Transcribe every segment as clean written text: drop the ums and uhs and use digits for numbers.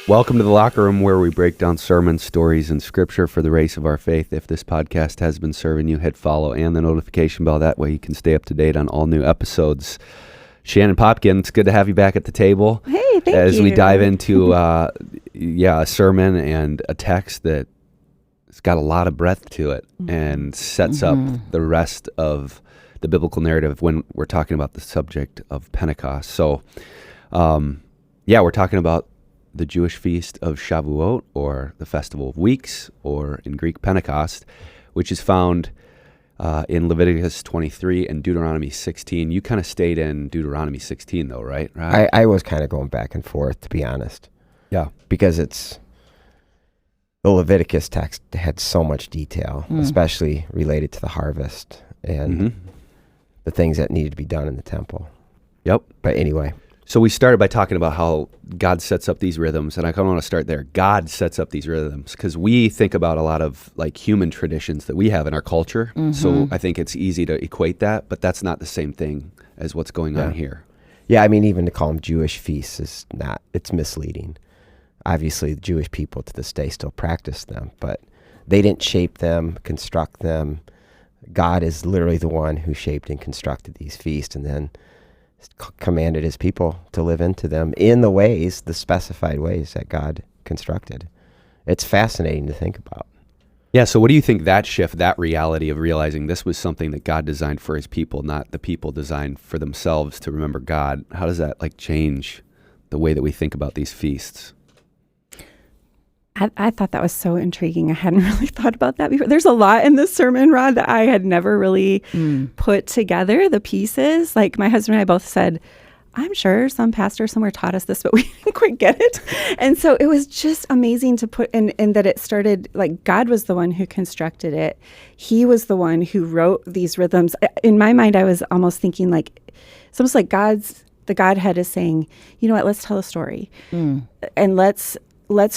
Welcome to the Locker Room, where we break down sermons, stories, and scripture for the race of our faith. If this podcast has been serving you, hit follow and the notification bell. That way you can stay up to date on all new episodes. Shannon Popkin, it's good to have you back at the table. Hey, thank you. As we dive into a sermon and a text that it's got a lot of breadth to it and sets up the rest of the biblical narrative when we're talking about the subject of Pentecost. So, we're talking about the Jewish feast of Shavuot, or the Festival of Weeks, or in Greek Pentecost, which is found in Leviticus 23 and Deuteronomy 16. You kind of stayed in Deuteronomy 16, though, right? I was kind of going back and forth, to be honest. Yeah. Because the Leviticus text had so much detail, especially related to the harvest and the things that needed to be done in the temple. Yep. But anyway. So we started by talking about how God sets up these rhythms, and I kind of want to start there. God sets up these rhythms because we think about a lot of like human traditions that we have in our culture. So I think it's easy to equate that, but that's not the same thing as what's going on here. Yeah, I mean, even to call them Jewish feasts is not, it's misleading. Obviously, the Jewish people to this day still practice them, but they didn't shape them, construct them. God is literally the one who shaped and constructed these feasts, and then commanded his people to live into them in the specified ways that God constructed. It's fascinating to think about. Yeah, so what do you think that shift, that reality of realizing this was something that God designed for his people, not the people designed for themselves to remember God, how does that like change the way that we think about these feasts? I thought that was so intriguing. I hadn't really thought about that before. There's a lot in this sermon, Rod, that I had never really put together, the pieces. Like my husband and I both said, I'm sure some pastor somewhere taught us this, but we didn't quite get it. And so it was just amazing to put in that it started, like God was the one who constructed it. He was the one who wrote these rhythms. In my mind, I was almost thinking like, it's almost like the Godhead is saying, you know what, let's tell a story. And let's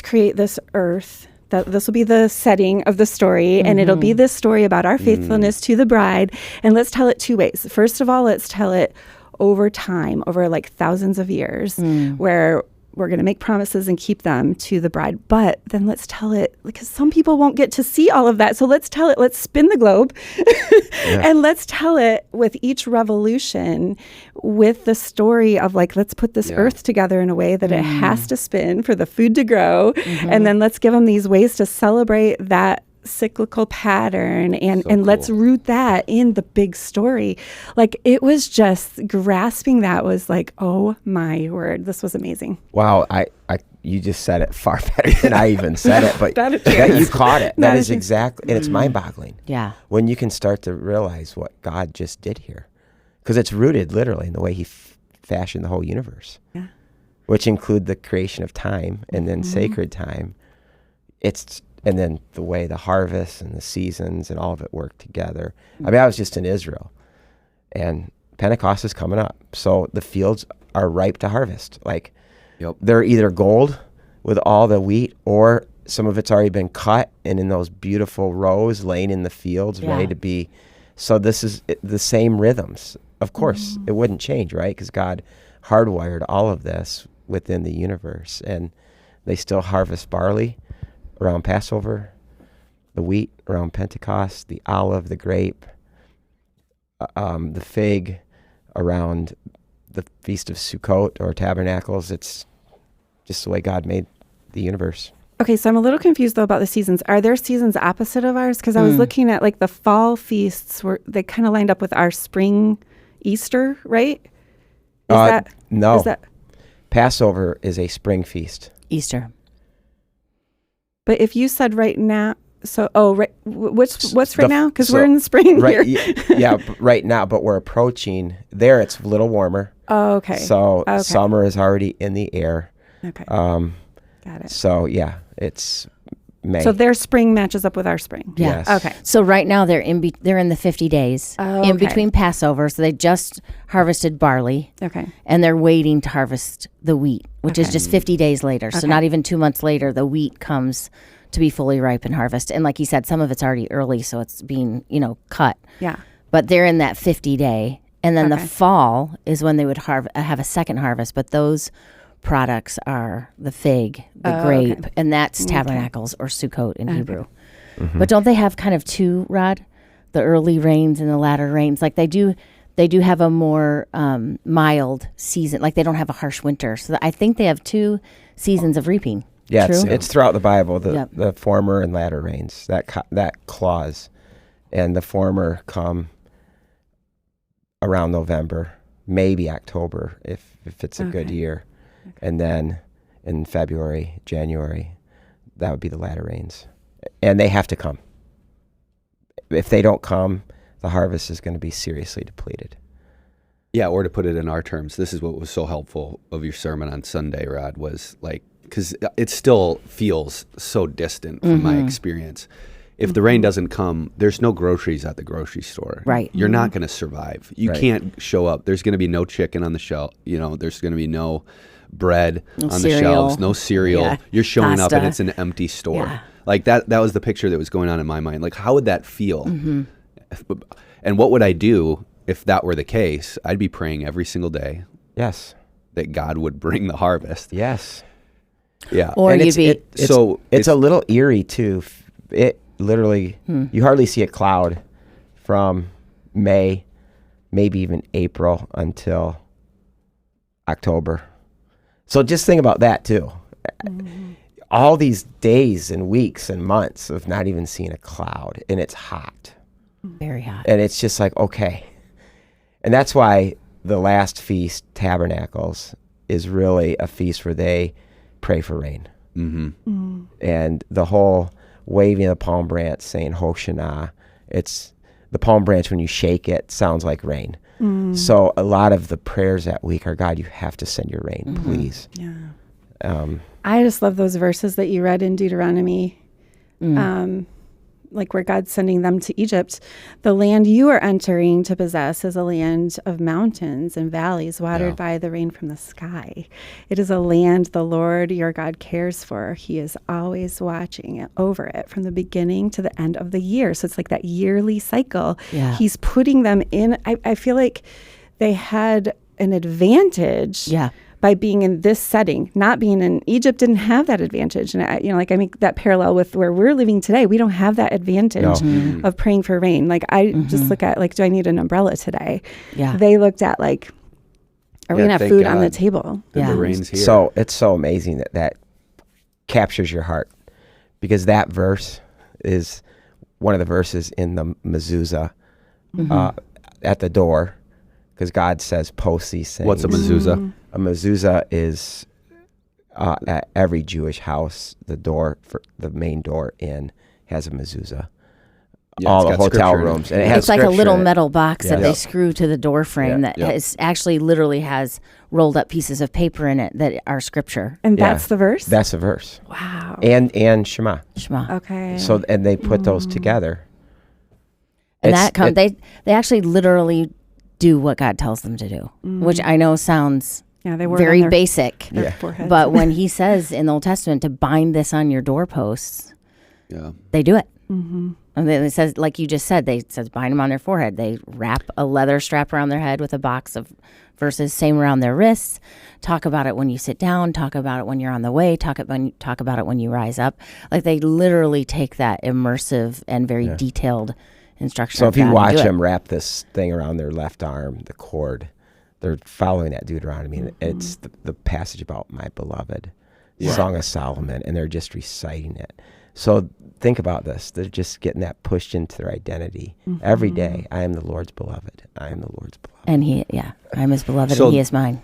create this earth. That this will be the setting of the story, and it'll be this story about our faithfulness to the bride. And let's tell it two ways. First of all, let's tell it over time, over like thousands of years, where we're going to make promises and keep them to the bride. But then let's tell it, because some people won't get to see all of that. So let's tell it, let's spin the globe and let's tell it with each revolution with the story of like, let's put this earth together in a way that it has to spin for the food to grow. And then let's give them these ways to celebrate that cyclical pattern and let's root that in the big story. Like it was just grasping that was like, oh my word, this was amazing. Wow, you just said it far better than I even said it, but you caught it. That is exactly, and it's mind-boggling. Yeah. When you can start to realize what God just did here, because it's rooted literally in the way he fashioned the whole universe, which include the creation of time and then sacred time. And then the way the harvest and the seasons and all of it work together. I mean, I was just in Israel, and Pentecost is coming up. So the fields are ripe to harvest. Like, they're either gold with all the wheat, or some of it's already been cut and in those beautiful rows laying in the fields, ready to be. So this is the same rhythms. Of course, it wouldn't change, right? Because God hardwired all of this within the universe. And they still harvest barley around Passover, the wheat around Pentecost, the olive, the grape, the fig around the Feast of Sukkot or Tabernacles. It's just the way God made the universe. Okay, so I'm a little confused though about the seasons. Are there seasons opposite of ours? Because I was looking at like the fall feasts they kind of lined up with our spring Easter, right? No. Passover is a spring feast. Easter. But if you said right now, what's right now? Because we're in the spring here. Right now, but we're approaching there. It's a little warmer. Oh, okay. So summer is already in the air. Okay. Got it. So it's May. So their spring matches up with our spring. Yeah. Yes. Okay. So right now they're in the 50 days in between Passover. So they just harvested barley. Okay. And they're waiting to harvest the wheat, which is just 50 days later. So not even 2 months later, the wheat comes to be fully ripe and harvest. And like you said, some of it's already early, so it's being, cut. Yeah. but they're in that 50-day. And then the fall is when they would have a second harvest. But those products are the fig, the grape, and that's tabernacles or Sukkot in Hebrew. Mm-hmm. But don't they have kind of two, Rod? The early rains and the latter rains. Like they do have a more mild season. Like they don't have a harsh winter. So I think they have 2 seasons of reaping. Yeah, True? it's throughout the Bible, the former and latter rains, that clause. And the former come around November, maybe October if it's a good year. Okay. And then in February, January, that would be the latter rains. And they have to come. If they don't come, the harvest is going to be seriously depleted. Yeah, or to put it in our terms, this is what was so helpful of your sermon on Sunday, Rod, was like, because it still feels so distant from my experience. If the rain doesn't come, there's no groceries at the grocery store. Right. You're not going to survive. You can't show up. There's going to be no chicken on the shelf. There's going to be no bread on the shelves, no cereal. Yeah. You're showing up and it's an empty store. Yeah. Like that was the picture that was going on in my mind. Like, how would that feel? Mm-hmm. And what would I do if that were the case? I'd be praying every single day. Yes. That God would bring the harvest. Yes. Yeah. Or it's a little eerie too. It literally, you hardly see a cloud from May, maybe even April until October. So just think about that too. Mm-hmm. All these days and weeks and months of not even seeing a cloud, and it's hot. Very hot. And it's just like, okay. And that's why the last feast, Tabernacles, is really a feast where they pray for rain. Mm-hmm. Mm-hmm. And the whole waving of the palm branch saying Hoshana, it's the palm branch, when you shake it, sounds like rain. Mm. So a lot of the prayers that week are, God, you have to send your rain, please. Yeah. I just love those verses that you read in Deuteronomy, like where God's sending them to Egypt. The land you are entering to possess is a land of mountains and valleys watered by the rain from the sky. It is a land the Lord your God cares for. He is always watching over it from the beginning to the end of the year. So it's like that yearly cycle. Yeah. He's putting them in. I feel like they had an advantage. Yeah. By being in this setting, not being in Egypt didn't have that advantage. And I make that parallel with where we're living today. We don't have that advantage of praying for rain. Like I just look at do I need an umbrella today? Yeah. They looked at are we gonna have food on the table? Yeah. The rain's here. So it's so amazing that captures your heart, because that verse is one of the verses in the mezuzah at the door, because God says post these things. What's a mezuzah? Mm-hmm. A mezuzah is at every Jewish house, the main door in has a mezuzah. Yeah, all the hotel rooms. And it's like a little metal box that they screw to the door frame that is actually literally has rolled up pieces of paper in it that are scripture. And that's the verse? That's the verse. Wow. And Shema. Okay. So, and they put those together. And they actually literally do what God tells them to do, which I know sounds very basic. But when he says in the Old Testament to bind this on your doorposts, they do it. Mm-hmm. And then it says, like you just said, says bind them on their forehead. They wrap a leather strap around their head with a box of verses, same around their wrists. Talk about it when you sit down. Talk about it when you're on the way. Talk about it when you rise up. Like they literally take that immersive and very detailed instruction. So if you watch them wrap this thing around their left arm, the cord, they're following that Deuteronomy. And it's the passage about my beloved, Song of Solomon, and they're just reciting it. So think about this. They're just getting that pushed into their identity every day. I am the Lord's beloved. I am the Lord's beloved. And I am his beloved, and he is mine.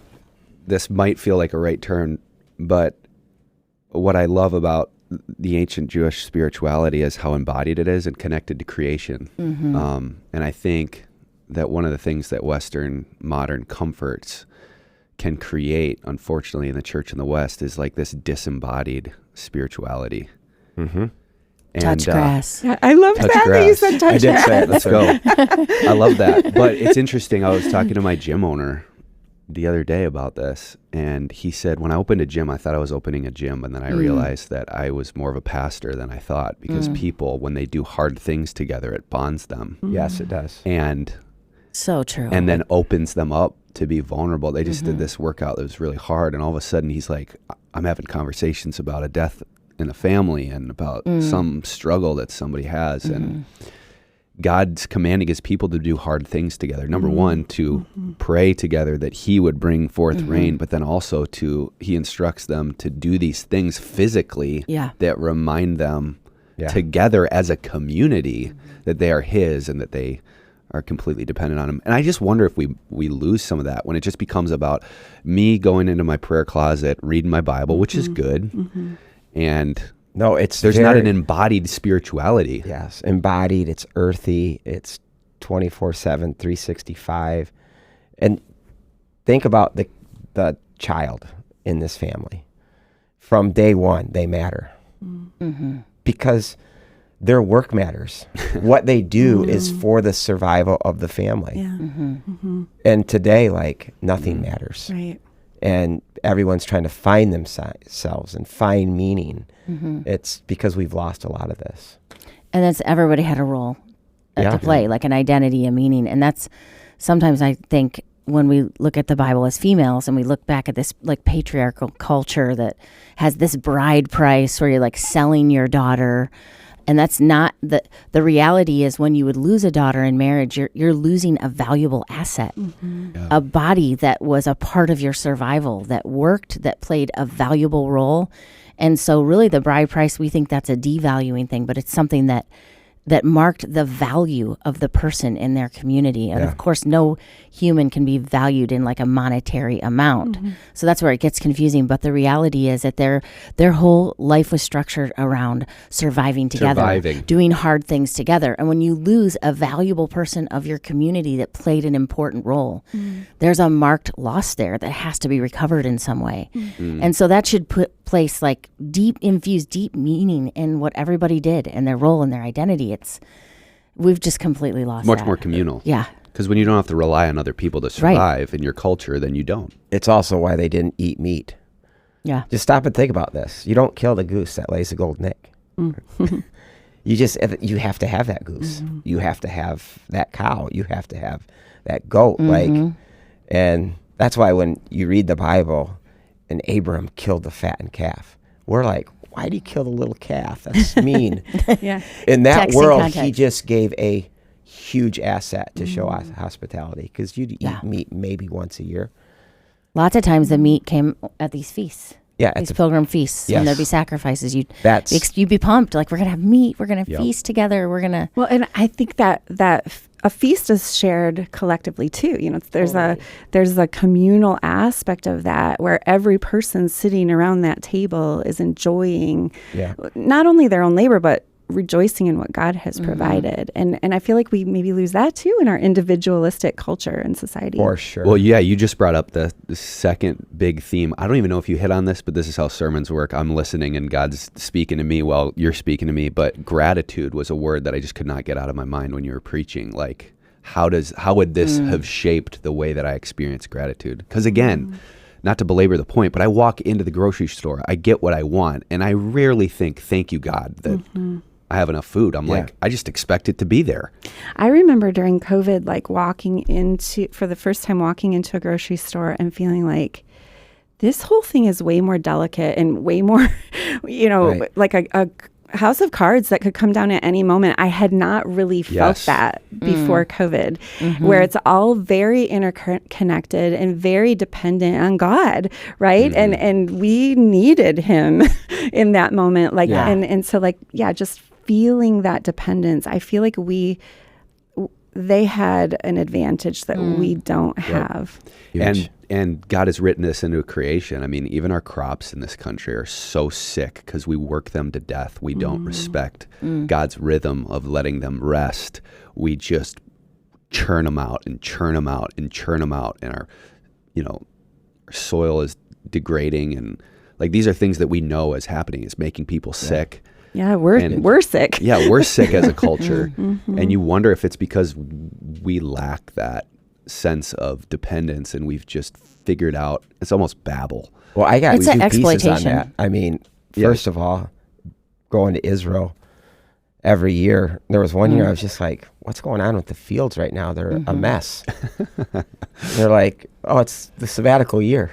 This might feel like a right turn, but what I love about the ancient Jewish spirituality is how embodied it is and connected to creation. Mm-hmm. And I think that one of the things that Western modern comforts can create, unfortunately, in the church in the West is like this disembodied spirituality. Mm-hmm. And, touch grass. I love that you said touch grass. I did say it. Let's go. I love that. But it's interesting. I was talking to my gym owner the other day about this, and he said, when I opened a gym, I thought I was opening a gym, and then I realized that I was more of a pastor than I thought, because people, when they do hard things together, it bonds them. Yes, it does. And so true. And then opens them up to be vulnerable. They just did this workout that was really hard, and all of a sudden he's like, I'm having conversations about a death in a family and about some struggle that somebody has, and God's commanding his people to do hard things together. Number one, to pray together that he would bring forth rain, but then also he instructs them to do these things physically that remind them together as a community that they are his and that they are completely dependent on him. And I just wonder if we lose some of that when it just becomes about me going into my prayer closet, reading my Bible, which is good, and no, there's not an embodied spirituality. Yes, embodied. It's earthy. It's 24/7, 365. And think about the child in this family. From day one, they matter because their work matters. What they do is for the survival of the family. Yeah. And today, like, nothing matters. Right. And everyone's trying to find themselves and find meaning. It's because we've lost a lot of this. And that's, everybody had a role to play, like an identity, a meaning. And that's sometimes, I think, when we look at the Bible as females and we look back at this like patriarchal culture that has this bride price where you're like selling your daughter. And that's not the reality is when you would lose a daughter in marriage, you're losing a valuable asset, a body that was a part of your survival, that worked, that played a valuable role. And so really the bride price, we think that's a devaluing thing, but it's something that marked the value of the person in their community. And of course, no human can be valued in like a monetary amount. So that's where it gets confusing. But the reality is that their whole life was structured around surviving together, doing hard things together. And when you lose a valuable person of your community that played an important role, there's a marked loss there that has to be recovered in some way. And so that should place like infuse deep meaning in what everybody did and their role and their identity. We've just completely lost much more communal. Yeah. Because when you don't have to rely on other people to survive in your culture, then you don't. It's also why they didn't eat meat. Yeah. Just stop and think about this. You don't kill the goose that lays a golden egg. You have to have that goose. You have to have that cow. You have to have that goat. And that's why when you read the Bible and Abram killed the fattened calf, we're like, why did he kill the little calf? That's mean. In that world, he just gave a huge asset to show us hospitality, because you'd eat meat maybe once a year. Lots of times the meat came at these feasts. Yeah, these pilgrim feasts, and there'd be sacrifices. You'd be pumped, like, we're gonna have meat, we're gonna feast together, we're gonna. Well, and I think that a feast is shared collectively too. You know, there's a communal aspect of that where every person sitting around that table is enjoying not only their own labor but rejoicing in what God has provided. And I feel like we maybe lose that too in our individualistic culture and society. For sure. Well, yeah, you just brought up the second big theme. I don't even know if you hit on this, but this is how sermons work. I'm listening and God's speaking to me while you're speaking to me. But gratitude was a word that I just could not get out of my mind when you were preaching. Like, how would this have shaped the way that I experience gratitude? Because again, not to belabor the point, but I walk into the grocery store, I get what I want, and I rarely think, thank you, God, that I have enough food. I'm like, I just expect it to be there. I remember during COVID, like for the first time walking into a grocery store and feeling like this whole thing is way more delicate and way more, like a house of cards that could come down at any moment. I had not really felt that before COVID, where it's all very interconnected and very dependent on God, right? And we needed him in that moment. Like, and so like, just feeling that dependence. I feel like they had an advantage that we don't have. And God has written this into creation. I mean, even our crops in this country are so sick because we work them to death. We don't respect God's rhythm of letting them rest. We just churn them out and churn them out and churn them out. And our soil is degrading. And like, these are things that we know is happening. It's making people sick. Yeah, we're sick. Yeah, we're sick as a culture. And you wonder if it's because we lack that sense of dependence, and we've just figured out it's almost Babel. Well, I got It's two an pieces exploitation. on that. I mean, first of all, going to Israel every year, there was one year I was just like, what's going on with the fields right now? They're a mess. They're like, oh, it's the sabbatical year.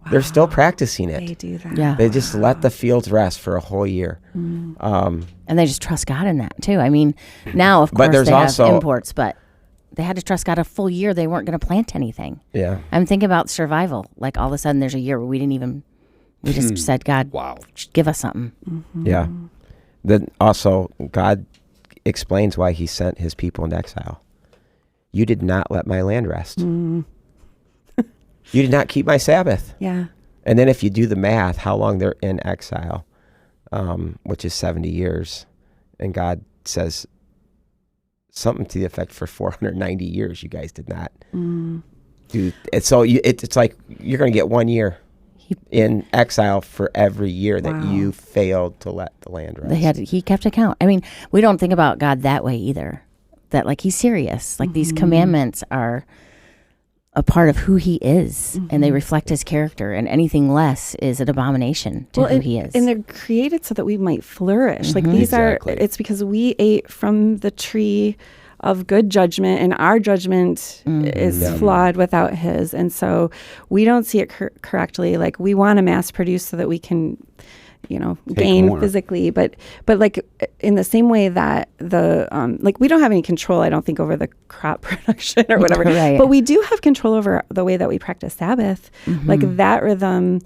Wow. They're still practicing it. They do that. Yeah. They just let the fields rest for a whole year. And they just trust God in that too. I mean, now, of But course, there's they also- have imports, but they had to trust God a full year. They weren't going to plant anything. Yeah. I'm thinking about survival. Like all of a sudden there's a year where we just said, God, give us something. Yeah. Then also, God explains why he sent his people into exile. You did not let my land rest. You did not keep my Sabbath. Yeah. And then if you do the math, how long they're in exile, which is 70 years, and God says something to the effect, for 490 years you guys did not do it. So it's like you're going to get 1 year in exile for every year that you failed to let the land rest. He kept account. I mean, we don't think about God that way either. That like he's serious. Like these commandments are a part of who he is, and they reflect his character, and anything less is an abomination to who he is. And they're created so that we might flourish. Like these it's because we ate from the tree of good judgment, and our judgment is flawed without his. And so we don't see it correctly. Like we want to mass produce so that we can, gain more physically, but like in the same way that the like we don't have any control, I don't think, over the crop production or whatever. Right. But we do have control over the way that we practice Sabbath, like that rhythm,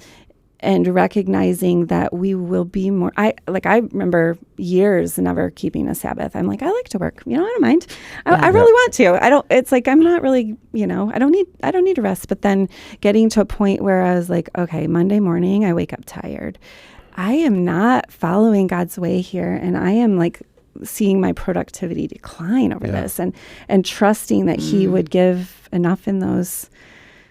and recognizing that we will be more. I remember years never keeping a Sabbath. I'm like, I like to work. I don't mind. I really want to. I don't. It's like I'm not really. I don't need to rest. But then getting to a point where I was like, okay, Monday morning I wake up tired. I am not following God's way here, and I am like seeing my productivity decline over this, and trusting that he would give enough in those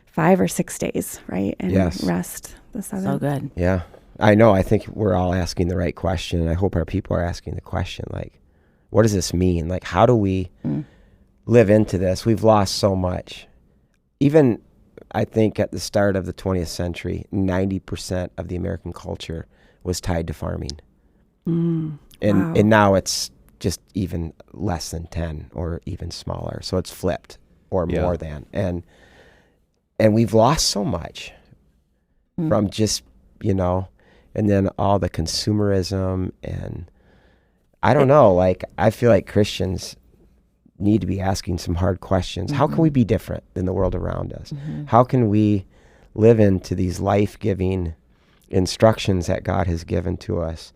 5 or 6 days, right? And rest the 7th. So good. Yeah. I know. I think we're all asking the right question, and I hope our people are asking the question, like, what does this mean? Like, how do we live into this? We've lost so much. Even, I think, at the start of the 20th century, 90% of the American culture was tied to farming. And now it's just even less than 10 or even smaller. So it's flipped or more than. And we've lost so much from just, and then all the consumerism, and I don't know, like I feel like Christians need to be asking some hard questions. How can we be different than the world around us? How can we live into these life-giving instructions that God has given to us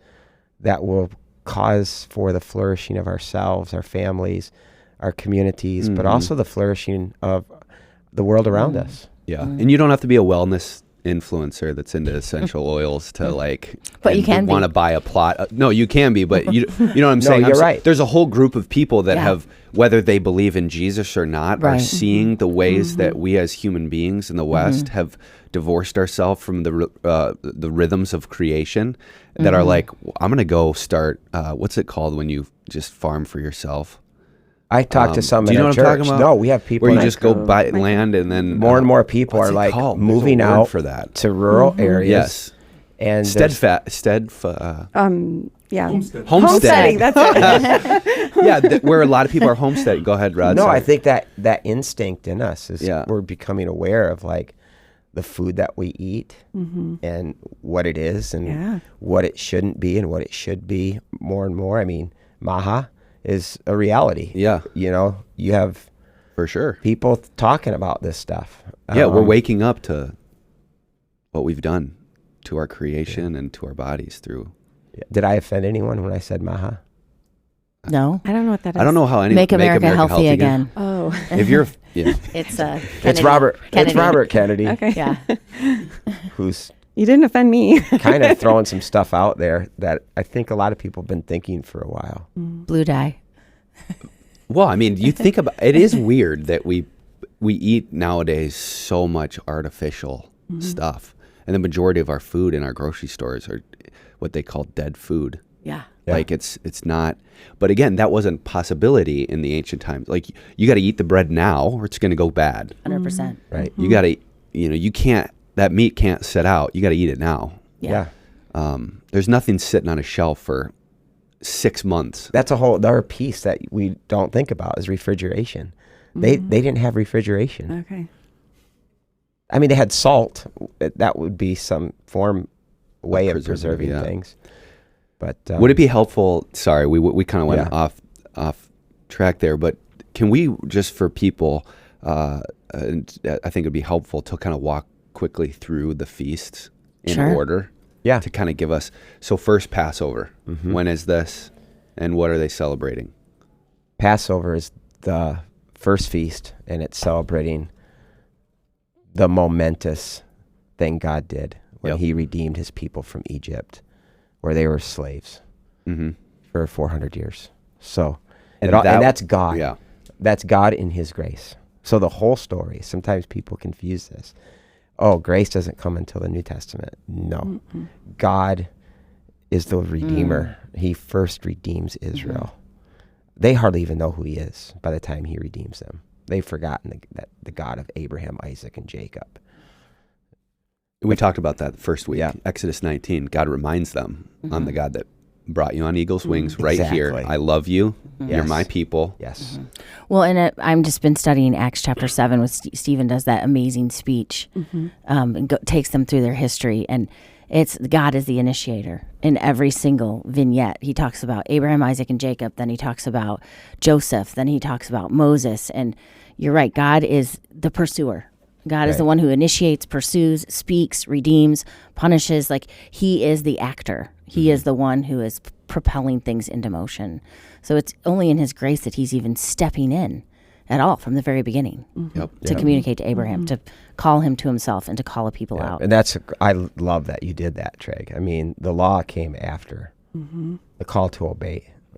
that will cause for the flourishing of ourselves, our families, our communities, but also the flourishing of the world around us. Yeah. And you don't have to be a wellness influencer that's into essential oils to but you can want to buy a plot. No, you can be, but you know what I'm saying? You're right. There's a whole group of people that have, whether they believe in Jesus or not, are seeing the ways that we as human beings in the West have divorced ourselves from the rhythms of creation, that are like, I'm going to go start, what's it called when you just farm for yourself? I talked to some do you in know our what I'm church. talking about? No, we have people where you just go buy land, and then more and more people are like moving out for that to rural areas. Yes, and homesteading. That's it. where a lot of people are homesteading. Go ahead, Rod. No, sorry. I think that instinct in us is we're becoming aware of like the food that we eat and what it is and what it shouldn't be and what it should be more and more. I mean, maha is a reality. Yeah. You have for sure people talking about this stuff. Yeah, we're waking up to what we've done to our creation and to our bodies through. Did I offend anyone when I said maha? No. I don't know what that is. I don't know how anyone Make America healthy again. Oh. If you're It's Kennedy. It's Robert Kennedy. Okay. Yeah. Who's You didn't offend me. kind of throwing some stuff out there that I think a lot of people have been thinking for a while. Blue dye. Well, I mean, you think about it, is weird that we eat nowadays so much artificial stuff, and the majority of our food in our grocery stores are what they call dead food. Yeah. Yeah. Like it's not, but again, that wasn't possibility in the ancient times. Like you got to eat the bread now or it's going to go bad. 100%. Right. You got to, you can't, that meat can't sit out. You got to eat it now. Yeah. There's nothing sitting on a shelf for 6 months. That's a whole other piece that we don't think about is refrigeration. They didn't have refrigeration. Okay. I mean, they had salt. That would be some way of preserving things. But would it be helpful? Sorry, we kind of went off track there. But can we just for people? And I think it'd be helpful to kind of walk quickly through the feasts in order. Yeah. To kind of give us. So first Passover. When is this, and what are they celebrating? Passover is the first feast, and it's celebrating the momentous thing God did when He redeemed His people from Egypt, where they were slaves for 400 years. So, and that's God. Yeah. That's God in His grace. So the whole story, sometimes people confuse this. Oh, grace doesn't come until the New Testament. No. God is the Redeemer. He first redeems Israel. They hardly even know who He is by the time He redeems them. They've forgotten the God of Abraham, Isaac, and Jacob. We talked about that first week. Yeah. Exodus 19, God reminds them, I'm the God that brought you on eagle's wings here. I love you. You're my people. Yes. Well, and I've just been studying Acts chapter 7 with Stephen does that amazing speech and takes them through their history. And it's God is the initiator in every single vignette. He talks about Abraham, Isaac, and Jacob. Then he talks about Joseph. Then he talks about Moses. And you're right. God is the pursuer. God is the one who initiates, pursues, speaks, redeems, punishes. Like He is the actor. He is the one who is propelling things into motion. So it's only in His grace that He's even stepping in at all from the very beginning to communicate to Abraham, to call him to Himself and to call a people out. And I love that you did that, Treg. I mean, the law came after. The call to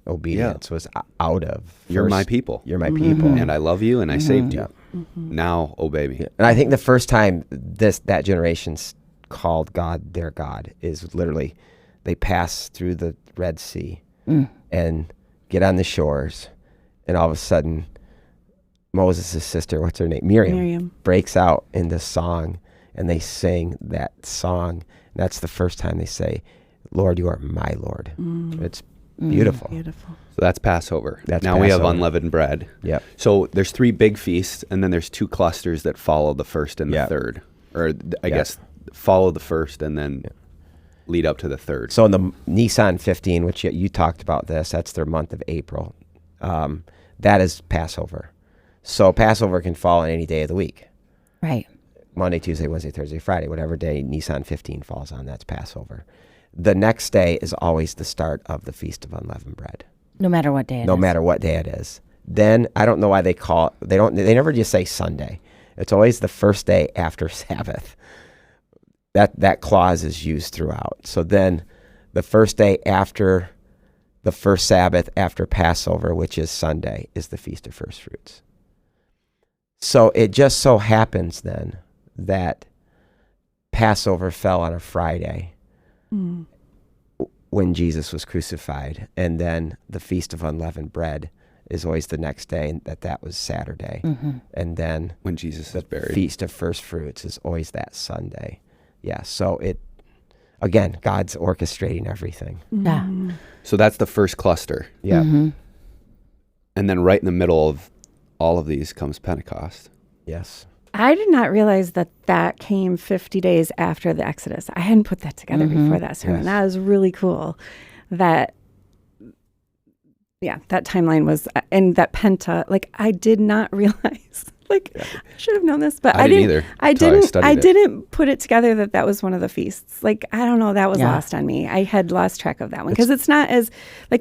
obedience was out of. You're my people. You're my people. And I love you and I saved you. Now obey me. And I think the first time that generation's called God their God is literally they pass through the Red Sea and get on the shores, and all of a sudden Moses' sister, what's her name? Miriam, breaks out in this song, and they sing that song. And that's the first time they say, Lord, you are my Lord. It's beautiful. So that's Passover. We have unleavened bread. Yep. So there's 3 big feasts, and then there's 2 clusters that follow the first and the third. Or I guess follow the first and then lead up to the third. So in the Nisan 15, which you talked about this, that's their month of April. That is Passover. So Passover can fall on any day of the week. Right. Monday, Tuesday, Wednesday, Thursday, Friday, whatever day Nisan 15 falls on, that's Passover. The next day is always the start of the Feast of Unleavened Bread. No matter what day it is. No matter what day it is. Then, I don't know why they never just say Sunday. It's always the first day after Sabbath. That clause is used throughout. So then, the first day after the first Sabbath after Passover, which is Sunday, is the Feast of First Fruits. So it just so happens then that Passover fell on a Friday when Jesus was crucified, and then the Feast of Unleavened Bread is always the next day, and that was Saturday. And then when Jesus is buried, Feast of First Fruits is always that Sunday. Yeah, so again, God's orchestrating everything. Yeah. So that's the first cluster. Yeah. And then right in the middle of all of these comes Pentecost. Yes. I did not realize that came 50 days after the Exodus. I hadn't put that together before that sermon. Yes. That was really cool. That timeline was, and that I did not realize. I should have known this, but I didn't either. I didn't put it together that was one of the feasts. I don't know, that was lost on me. I had lost track of that one because it's not as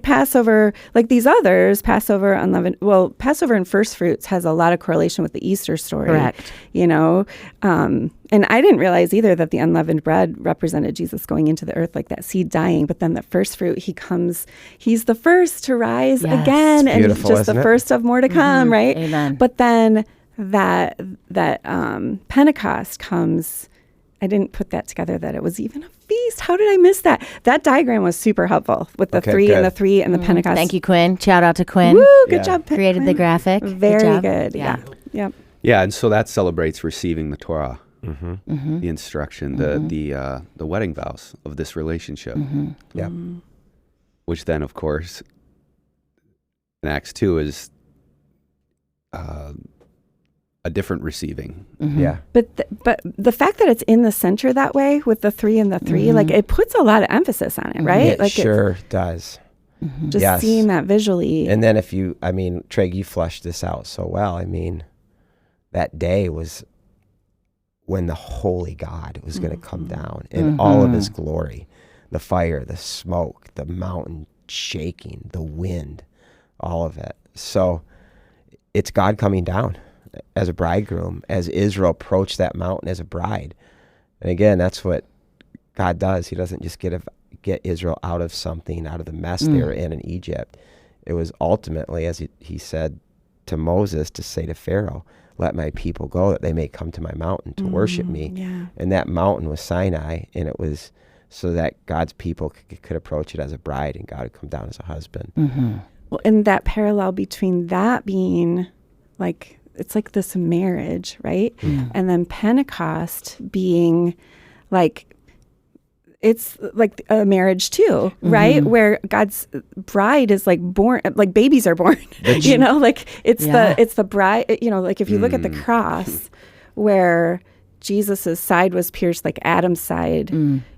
Passover, like these others, Passover, unleavened. Well, Passover and first fruits has a lot of correlation with the Easter story. Correct. And I didn't realize either that the unleavened bread represented Jesus going into the earth, like that seed dying. But then the first fruit, he's the first to rise again, and just the first of more to come, right? Amen. But then that Pentecost comes I didn't put that together that it was even a feast. How did I miss that? That diagram was super helpful with the 3 and the 3 and the Pentecost. Thank you, Quinn. Shout out to Quinn. Woo, good job. Created Quinn. the graphic. Very good. Yeah. Yep. Yeah, and so that celebrates receiving the Torah, the instruction, the wedding vows of this relationship. Yeah. Which then, of course, in Acts 2 is a different receiving. Yeah. But the fact that it's in the center that way with the 3 and the 3, like it puts a lot of emphasis on it, right? It like sure does. Just seeing that visually. And then Treg, you fleshed this out so well. I mean, that day was when the holy God was going to come down in all of his glory. The fire, the smoke, the mountain shaking, the wind, all of it. So it's God coming down as a bridegroom, as Israel approached that mountain as a bride. And again, that's what God does. He doesn't just get Israel out of something, out of the mess they were in Egypt. It was ultimately, as he said to Moses, to say to Pharaoh, let my people go that they may come to my mountain to worship me. Yeah. And that mountain was Sinai, and it was so that God's people could approach it as a bride and God would come down as a husband. Well, and that parallel between that being like, it's like this marriage, right? And then Pentecost being like, it's like a marriage too, right? Where God's bride is like born, like babies are born, you know, like it's the bride, you know, like if you look at the cross where Jesus's side was pierced like Adam's side,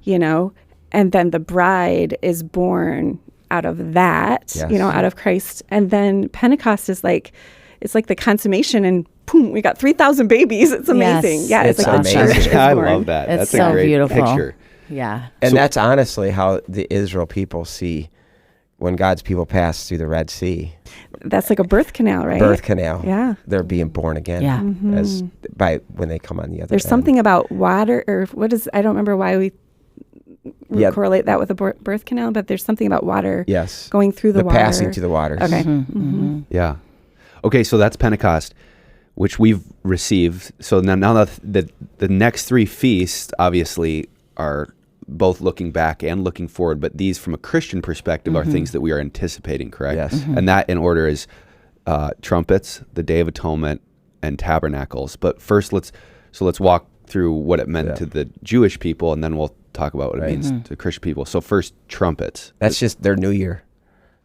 you know, and then the bride is born out of that, you know, out of Christ. And then Pentecost is like, it's like the consummation and boom, we got 3,000 babies. It's amazing. Yes. Yeah, it's like amazing. the church is I born. love that. It's That's so a great beautiful. picture. Yeah. And that's honestly how the Israel people see when God's people pass through the Red Sea. That's like a birth canal, right? Birth canal. Yeah. They're being born again. Yeah. As when they come on the other There's end. something about water, or I don't remember why we correlate that with a birth canal, but there's something about water going through the water. Passing through the waters. Okay. Yeah. Okay, so that's Pentecost, which we've received. So now that the next 3 feasts obviously are both looking back and looking forward, but these from a Christian perspective are things that we are anticipating, correct? Yes. And that in order is trumpets, the Day of Atonement, and tabernacles. But first let's walk through what it meant to the Jewish people, and then we'll talk about what it means to Christian people. So first, trumpets. That's just their new year.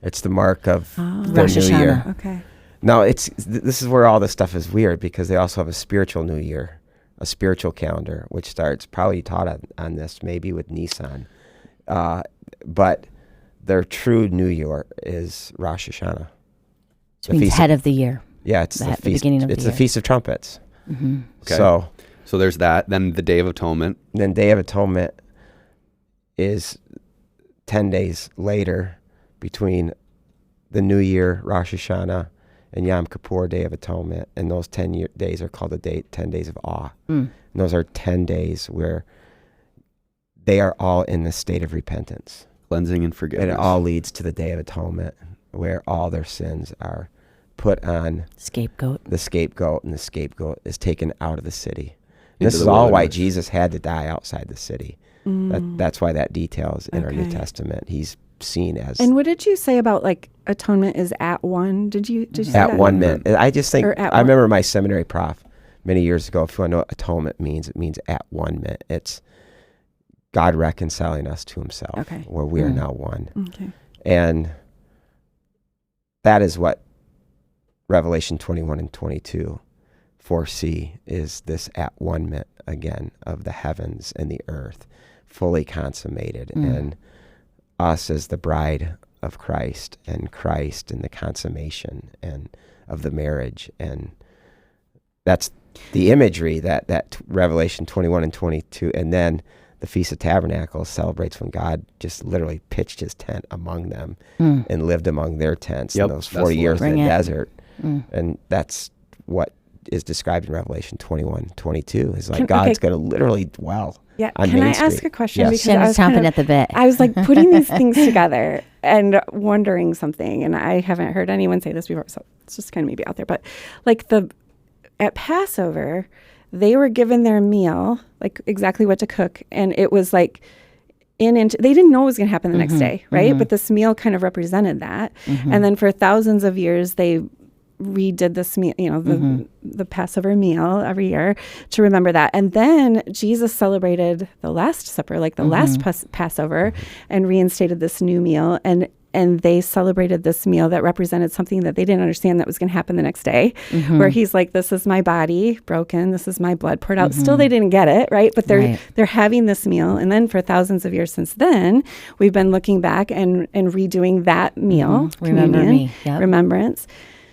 It's the mark of their Rosh new Hashanah. year. Okay. Now, this is where all this stuff is weird because they also have a spiritual new year, a spiritual calendar, which starts, probably taught on this, maybe with Nisan. But their true new year is Rosh Hashanah. Which means head of the year. Yeah, it's the beginning of the year. It's the Feast of Trumpets. Okay. So there's that. Then the Day of Atonement. Then Day of Atonement is 10 days later between the New Year, Rosh Hashanah, and Yom Kippur, Day of Atonement. And those 10 days are called 10 days of awe. And those are 10 days where they are all in the state of repentance. Cleansing and forgiveness. And it all leads to the Day of Atonement, where all their sins are put on the scapegoat, and the scapegoat is taken out of the city. This is all why Jesus had to die outside the city. That's why that detail is in our New Testament. He's seen as. And what did you say about like atonement is at one? Did you say at that? 1 minute? I just think I remember my seminary prof many years ago. If you want to know what atonement means, it means at 1 minute. It's God reconciling us to Himself, where we are now one. Okay. And that is what Revelation 21 and 22 foresee, is this at 1 minute again of the heavens and the earth fully consummated, and us as the bride of Christ and the consummation and of the marriage. And that's the imagery that Revelation 21 and 22. And then the Feast of Tabernacles celebrates when God just literally pitched His tent among them and lived among their tents in those 40 years in the desert. And that's what is described in Revelation 21, 22. Is like God's going to literally dwell on Can Main I Street. ask a question? Yes. Because Shann was chomping at the bit. I was like putting these things together and wondering something, and I haven't heard anyone say this before, so it's just kind of maybe out there. But like at Passover, they were given their meal, like exactly what to cook. And it was like they didn't know what was going to happen the next day, right? But this meal kind of represented that. And then for thousands of years, they redid this meal, the Passover meal every year to remember that. And then Jesus celebrated the Last Supper, like the last Passover, and reinstated this new meal. And they celebrated this meal that represented something that they didn't understand that was going to happen the next day, where he's like, this is my body broken, this is my blood poured out. Still, they didn't get it, right? But they're having this meal. And then for thousands of years since then, we've been looking back and redoing that meal, remembrance.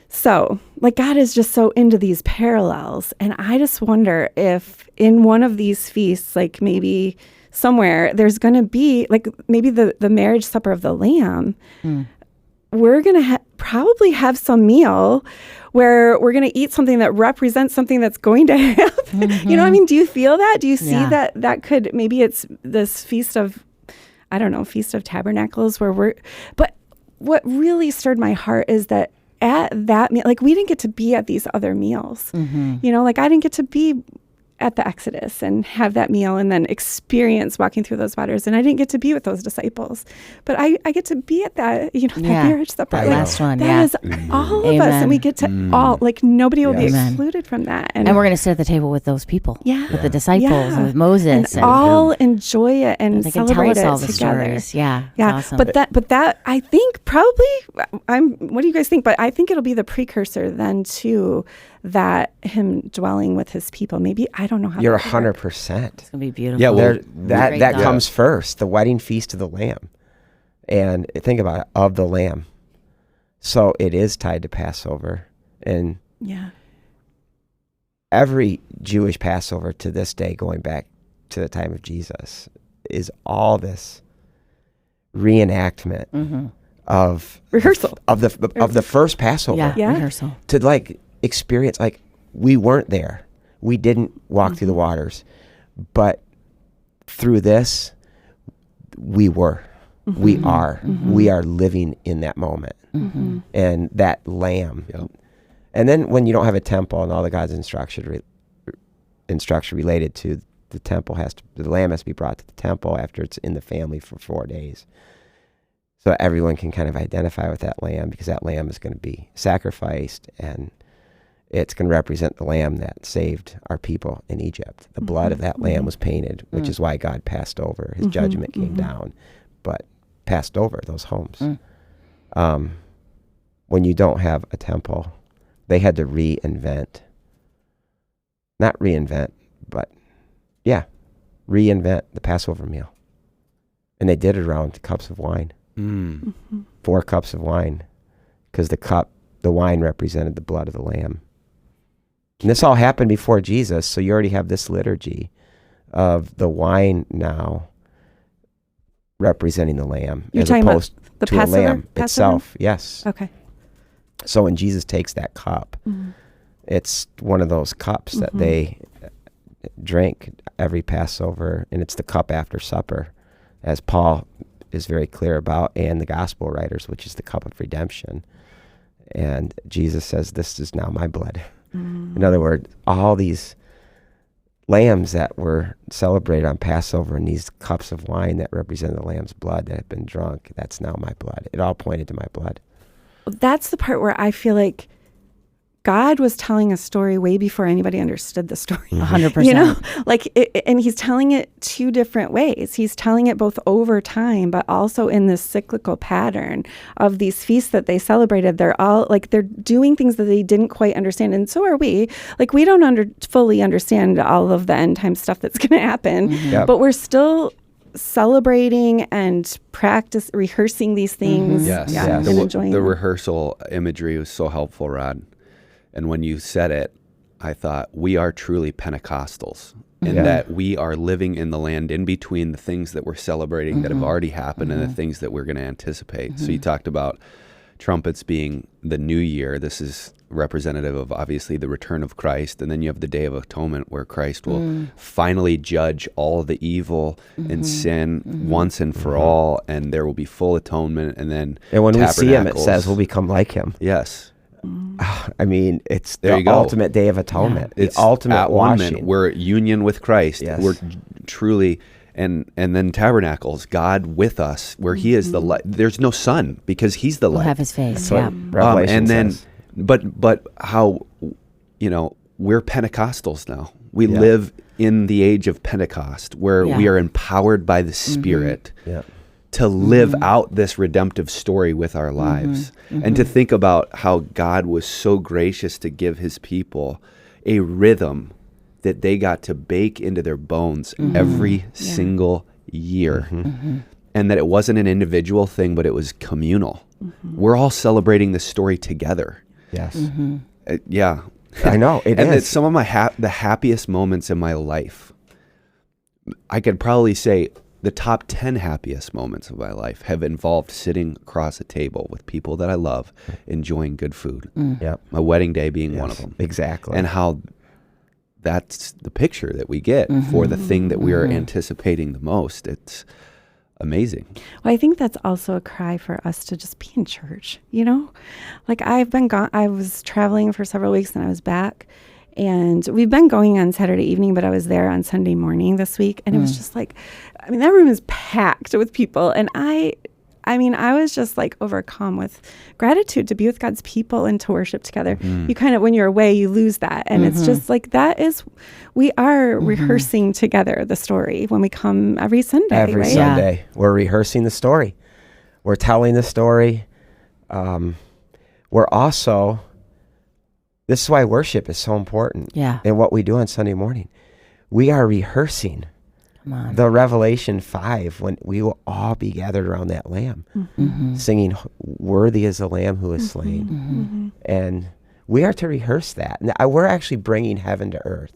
So, like, God is just so into these parallels. And I just wonder if in one of these feasts, like maybe somewhere, there's going to be, like maybe the marriage supper of the Lamb, we're going to probably have some meal where we're going to eat something that represents something that's going to happen. You know what I mean? Do you feel that? Do you see that could, maybe it's this Feast of Tabernacles but what really stirred my heart is that at that meal, like we didn't get to be at these other meals, like I didn't get to be at the Exodus and have that meal and then experience walking through those waters. And I didn't get to be with those disciples, but I get to be at that, that marriage supper. That last one. That is all of us. And we get to all, like nobody will be excluded from that. And we're going to sit at the table with those people, with the disciples and with Moses. And all enjoy it and they celebrate can tell us all it the together. Stories. Yeah. Awesome. But that I think probably, what do you guys think? But I think it'll be the precursor then to that him dwelling with his people. Maybe, I don't know how. You're 100%. It's going to be beautiful. Yeah, well, that comes first, the wedding feast of the Lamb. And think about it, of the Lamb. So it is tied to Passover. And every Jewish Passover to this day, going back to the time of Jesus, is all this reenactment of rehearsal of the first Passover. Rehearsal. To like experience, like we weren't there, we didn't walk through the waters, but through this we were, we are living in that moment, and that Lamb. And then when you don't have a temple and all the God's instruction related to the temple, the lamb has to be brought to the temple after it's in the family for 4 days, so everyone can kind of identify with that lamb, because that lamb is going to be sacrificed, and it's going to represent the lamb that saved our people in Egypt. The blood of that lamb was painted, which is why God passed over. His judgment came down, but passed over those homes. When you don't have a temple, they had to reinvent the Passover meal. And they did it around cups of wine. 4 cups of wine, because the wine represented the blood of the Lamb. And this all happened before Jesus, so you already have this liturgy of the wine now representing the Lamb. You're as talking opposed about the to Passover, the Lamb itself. Yes. Okay. So when Jesus takes that cup, it's one of those cups that they drink every Passover, and it's the cup after supper, as Paul is very clear about, and the gospel writers, which is the cup of redemption. And Jesus says, this is now my blood. In other words, all these lambs that were celebrated on Passover and these cups of wine that represent the lamb's blood that have been drunk, that's now my blood. It all pointed to my blood. That's the part where I feel like God was telling a story way before anybody understood the story. 100%. And he's telling it 2 different ways. He's telling it both over time, but also in this cyclical pattern of these feasts that they celebrated. They're all they're doing things that they didn't quite understand. And so are we. Like, we don't fully understand all of the end time stuff that's going to happen, but we're still celebrating and rehearsing these things. And enjoying the rehearsal imagery was so helpful, Rod. And when you said it, I thought, we are truly Pentecostals, in that we are living in the land in between the things that we're celebrating that have already happened and the things that we're going to anticipate. So you talked about trumpets being the new year. This is representative of, obviously, the return of Christ. And then you have the Day of Atonement, where Christ will finally judge all of the evil and sin once and for all, and there will be full atonement. And then when we see him, it says we'll become like him. Yes. I mean, it's the ultimate Day of Atonement. Yeah. It's the ultimate at washing. 1 minute, we're at union with Christ. Yes. We're truly, and then tabernacles, God with us, where He is the light. There's no sun because He's the light. We'll have His face. That's what Revelation and then, says. but how, we're Pentecostals now. We live in the age of Pentecost, where we are empowered by the Spirit to live out this redemptive story with our lives, and to think about how God was so gracious to give His people a rhythm that they got to bake into their bones every single year. And that it wasn't an individual thing, but it was communal. We're all celebrating this story together. Yes. Yeah. I know. It and is. it's some of my the happiest moments in my life. I could probably say the top 10 happiest moments of my life have involved sitting across a table with people that I love, enjoying good food. Yep. My wedding day being one of them. Exactly. And how that's the picture that we get for the thing that we are anticipating the most. It's amazing. Well, I think that's also a cry for us to just be in church, Like I've been gone, I was traveling for several weeks and I was back, and we've been going on Saturday evening, but I was there on Sunday morning this week, and it was just like, that room is packed with people, and I was just like overcome with gratitude to be with God's people and to worship together. You kind of, when you're away, you lose that. And it's just like, we are rehearsing together the story when we come every Sunday. Every Sunday. We're rehearsing the story. We're telling the story. We're also, this is why worship is so important. Yeah. And what we do on Sunday morning. We are rehearsing the Revelation 5, when we will all be gathered around that Lamb, singing, "Worthy is the Lamb who is slain." And we are to rehearse that. And we're actually bringing heaven to earth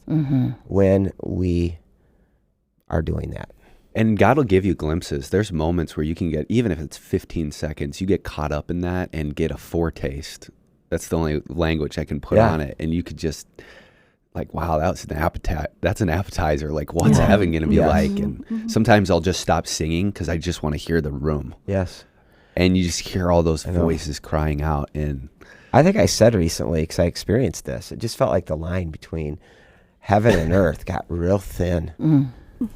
when we are doing that. And God will give you glimpses. There's moments where you can get, even if it's 15 seconds, you get caught up in that and get a foretaste. That's the only language I can put on it. And you could just, like, wow, that's an appetizer. Like, what's heaven going to be like? And sometimes I'll just stop singing because I just want to hear the room. Yes. And you just hear all those voices crying out. And I think I said recently, because I experienced this, it just felt like the line between heaven and earth got real thin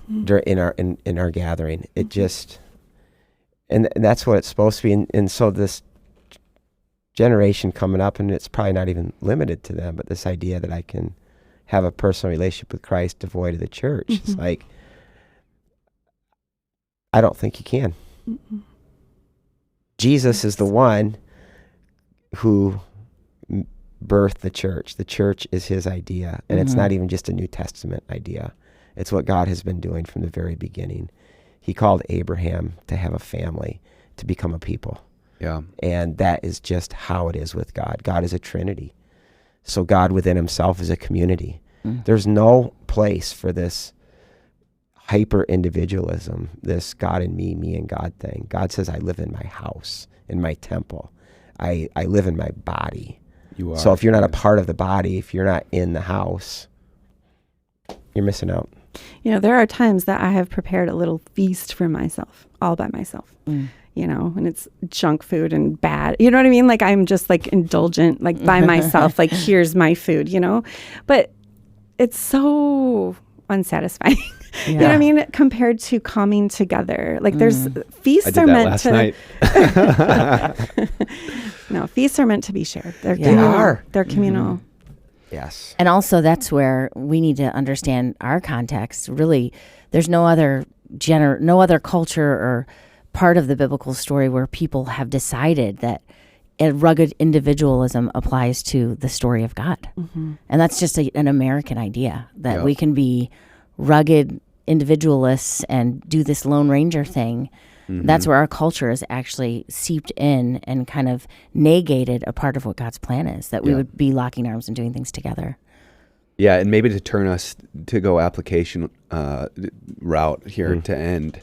in our gathering. It just, and that's what it's supposed to be. And so this generation coming up, and it's probably not even limited to them, but this idea that I can have a personal relationship with Christ devoid of the church. It's like, I don't think you can. Jesus is the one who birthed the church. The church is His idea, and it's not even just a New Testament idea. It's what God has been doing from the very beginning. He called Abraham to have a family, to become a people. Yeah. And that is just how it is with God. God is a Trinity. So God within Himself is a community. There's no place for this hyper-individualism, this God and me and God thing. God says, I live in my house, in my temple. I live in my body. You are. So if you're not a part of the body, if you're not in the house, you're missing out. There are times that I have prepared a little feast for myself, all by myself. And it's junk food and bad. You know what I mean? Like, I'm just like indulgent, like by myself, like, here's my food, But it's so unsatisfying. You know what I mean? Compared to coming together. Like, there's feasts are meant to. I did that last night. No, feasts are meant to be shared. They're communal. They're communal. Yes. And also, that's where we need to understand our context. Really, there's no other culture or part of the biblical story where people have decided that a rugged individualism applies to the story of God. And that's just an American idea, that we can be rugged individualists and do this Lone Ranger thing. That's where our culture is actually seeped in and kind of negated a part of what God's plan is, that we would be locking arms and doing things together. Yeah, and maybe to turn us to go application route here to end,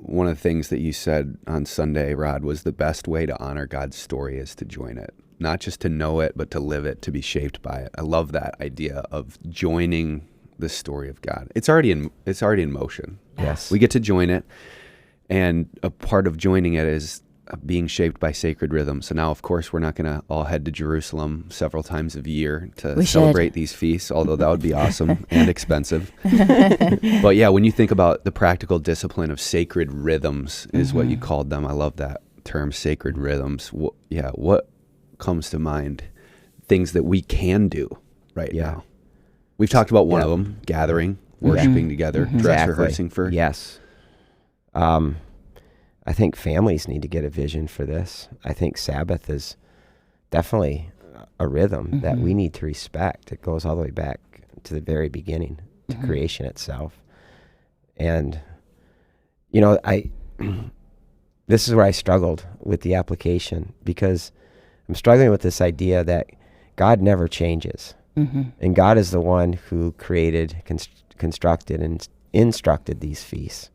one of the things that you said on Sunday, Rod, was the best way to honor God's story is to join it. Not just to know it, but to live it, to be shaped by it. I love that idea of joining the story of God. It's already in motion. Yes. We get to join it, and a part of joining it is being shaped by sacred rhythms. So now, of course, we're not going to all head to Jerusalem several times a year to celebrate these feasts, although that would be awesome and expensive. But yeah, when you think about the practical discipline of sacred rhythms is what you called them. I love that term, sacred rhythms. What comes to mind? Things that we can do right now. We've talked about one of them, gathering, worshiping together, dress rehearsing for. Yes. I think families need to get a vision for this. I think Sabbath is definitely a rhythm that we need to respect. It goes all the way back to the very beginning, to creation itself. And, this is where I struggled with the application, because I'm struggling with this idea that God never changes. And God is the one who created, constructed, and instructed these feasts.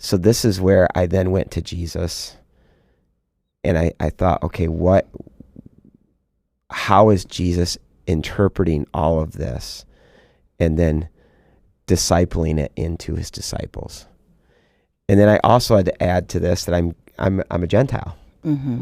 So this is where I then went to Jesus, and I thought, okay, how is Jesus interpreting all of this and then discipling it into his disciples? And then I also had to add to this that I'm a Gentile.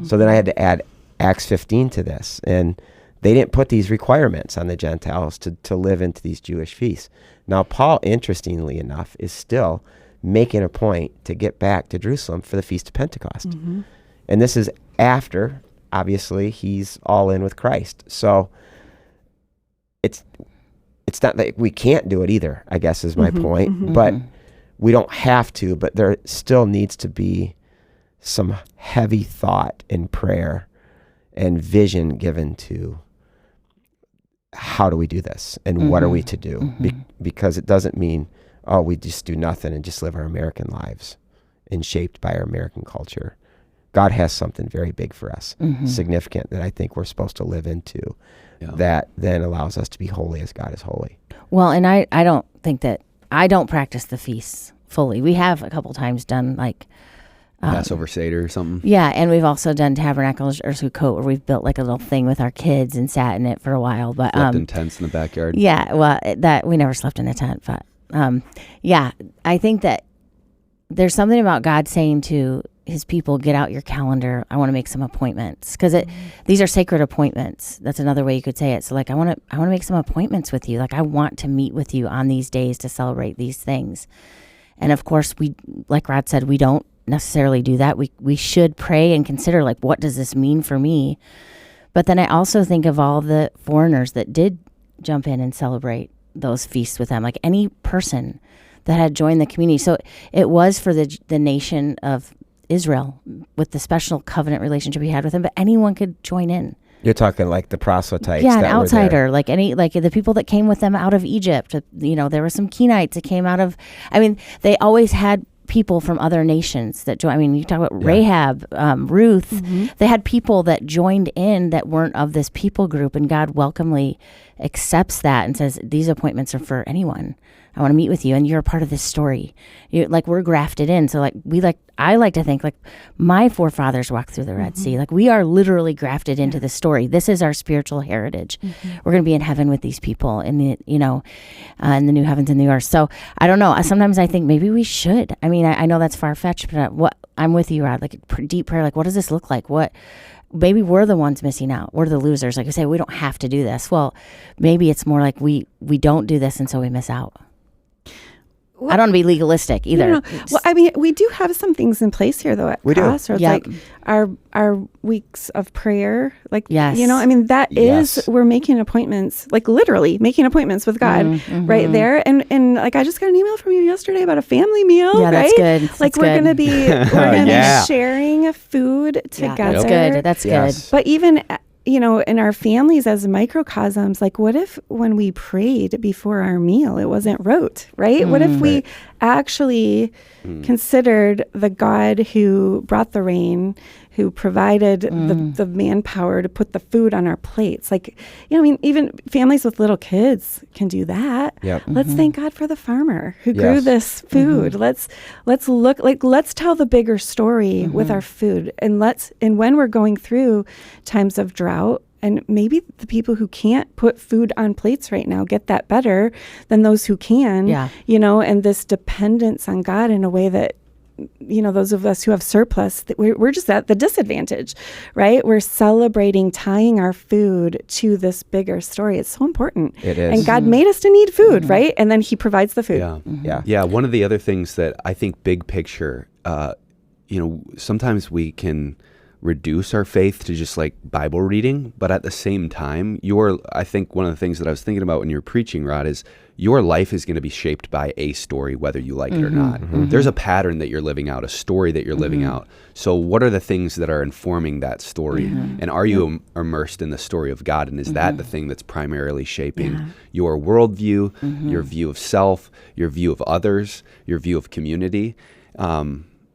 So then I had to add Acts 15 to this, and they didn't put these requirements on the Gentiles to live into these Jewish feasts. Now, Paul, interestingly enough, is still making a point to get back to Jerusalem for the Feast of Pentecost. And this is after, obviously, he's all in with Christ. So it's not that we can't do it either, I guess is my point. But we don't have to, but there still needs to be some heavy thought and prayer and vision given to how do we do this and what are we to do? Because it doesn't mean, we just do nothing and just live our American lives and shaped by our American culture. God has something very big for us, significant, that I think we're supposed to live into, that then allows us to be holy as God is holy. Well, and I don't think that, I don't practice the feasts fully. We have a couple times done like Passover Seder or something. Yeah, and we've also done Tabernacles or Sukkot, where we've built like a little thing with our kids and sat in it for a while. But slept in tents in the backyard. Yeah, well, that we never slept in a tent, but I think that there's something about God saying to his people, get out your calendar. I want to make some appointments, because these are sacred appointments. That's another way you could say it. So like, I want to make some appointments with you. Like, I want to meet with you on these days to celebrate these things. And of course, we, like Rod said, we don't necessarily do that. We should pray and consider, like, what does this mean for me? But then I also think of all the foreigners that did jump in and celebrate those feasts with them, like any person that had joined the community. So it was for the nation of Israel with the special covenant relationship he had with him, but anyone could join in. You're talking like the proselytes. Yeah, an outsider, like the people that came with them out of Egypt. There were some Kenites that came out of, they always had people from other nations that joined. You talk about Rahab, Ruth. They had people that joined in that weren't of this people group, and God welcomely accepts that and says, these appointments are for anyone. I want to meet with you, and you're a part of this story. We're grafted in. So I like to think like my forefathers walked through the Red Sea. Like, we are literally grafted into the story. This is our spiritual heritage. We're going to be in heaven with these people in the in the new heavens and the earth. So I don't know. Sometimes I think maybe we should. I know that's far fetched, but I'm with you, Rod. Like deep prayer. Like, what does this look like? Maybe we're the ones missing out. We're the losers. Like I say, we don't have to do this. Well, maybe it's more like we don't do this, and so we miss out. Well, I don't want to be legalistic either. No. Well, we do have some things in place here, though, at Crossroads. Like our weeks of prayer. Like, yes. That is, we're making appointments, like literally making appointments with God right there. And like, I just got an email from you yesterday about a family meal, right? That's good. Like, we're going to be sharing food together. That's good. But even in our families as microcosms, like, what if when we prayed before our meal, it wasn't rote, right? What if we actually considered the God who brought the rain, who provided the manpower to put the food on our plates? Like, even families with little kids can do that. Yep. Let's thank God for the farmer who grew this food. Let's tell the bigger story with our food. And when we're going through times of drought, and maybe the people who can't put food on plates right now get that better than those who can, and this dependence on God in a way that those of us who have surplus, we're just at the disadvantage, right? We're celebrating tying our food to this bigger story. It's so important. It is. And God made us to need food, right? And then he provides the food. Yeah. One of the other things that I think big picture, sometimes we can reduce our faith to just like Bible reading, but at the same time, I think one of the things that I was thinking about when you were preaching, Rod, is your life is going to be shaped by a story, whether you like it or not. There's a pattern that you're living out, a story that you're living out. So what are the things that are informing that story? And are you immersed in the story of God? And is that the thing that's primarily shaping your worldview, your view of self, your view of others, your view of community?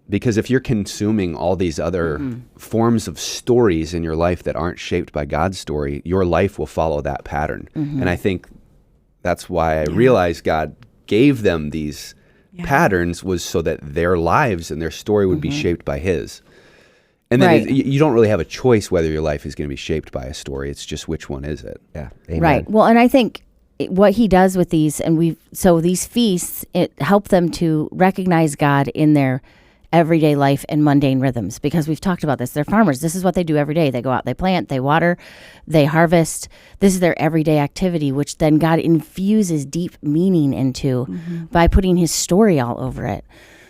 Because if you're consuming all these other forms of stories in your life that aren't shaped by God's story, your life will follow that pattern. And I think that's why I realized God gave them these patterns, was so that their lives and their story would be shaped by his. And then you don't really have a choice whether your life is going to be shaped by a story. It's just which one is it. Yeah. Amen. Right. Well, and I think what he does with these, so these feasts, it help them to recognize God in their everyday life and mundane rhythms, because we've talked about this. They're farmers. This is what they do every day. They go out, they plant, they water, they harvest. This is their everyday activity, which then God infuses deep meaning into by putting his story all over it.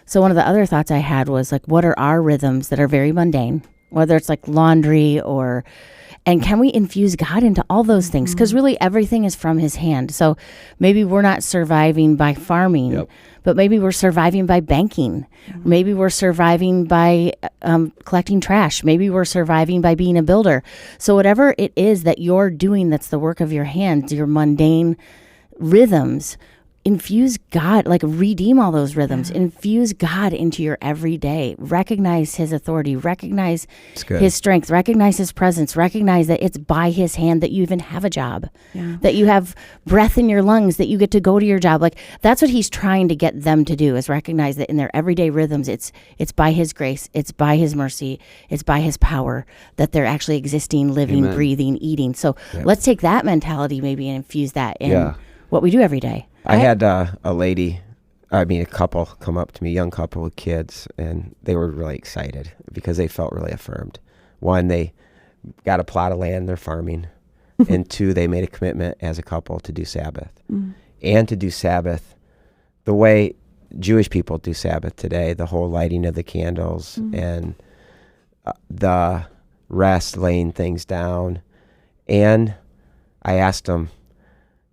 So one of the other thoughts I had was like, what are our rhythms that are very mundane, whether it's like laundry and can we infuse God into all those things? Because really everything is from his hand. So maybe we're not surviving by farming, but maybe we're surviving by banking. Maybe we're surviving by collecting trash. Maybe we're surviving by being a builder. So whatever it is that you're doing that's the work of your hands, your mundane rhythms, infuse God, like redeem all those rhythms, infuse God into your everyday, recognize his authority, recognize his strength, recognize his presence, recognize that it's by his hand that you even have a job, that you have breath in your lungs, that you get to go to your job. Like that's what he's trying to get them to do, is recognize that in their everyday rhythms, it's by his grace, it's by his mercy, it's by his power that they're actually existing, living, breathing, eating. So let's take that mentality maybe and infuse that in what we do every day. I had a couple come up to me, young couple with kids, and they were really excited because they felt really affirmed. One, they got a plot of land they're farming, and two, they made a commitment as a couple to do Sabbath. And to do Sabbath the way Jewish people do Sabbath today, the whole lighting of the candles and the rest, laying things down. And I asked them,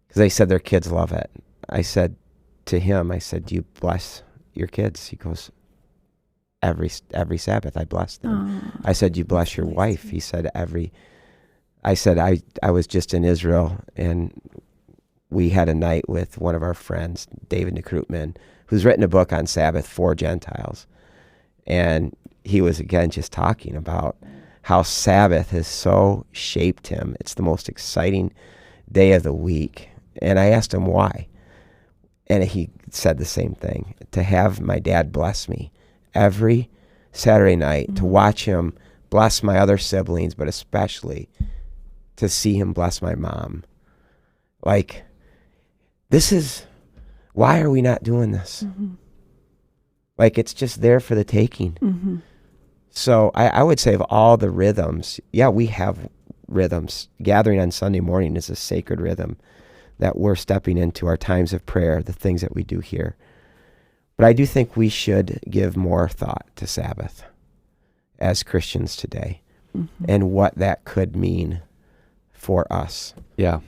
because they said their kids love it. I said to him, do you bless your kids? He goes, every Sabbath I bless them. I said, you bless your wife? He said, I said, I was just in Israel, and we had a night with one of our friends, David Nekrutman, who's written a book on Sabbath for Gentiles. And he was, again, just talking about how Sabbath has so shaped him. It's the most exciting day of the week. And I asked him why. And he said the same thing, to have my dad bless me every Saturday night, to watch him bless my other siblings, but especially to see him bless my mom. Like, why are we not doing this? Like, it's just there for the taking. So I would say of all the rhythms, we have rhythms. Gathering on Sunday morning is a sacred rhythm that we're stepping into, our times of prayer, the things that we do here. But I do think we should give more thought to Sabbath as Christians today and what that could mean for us. Yeah.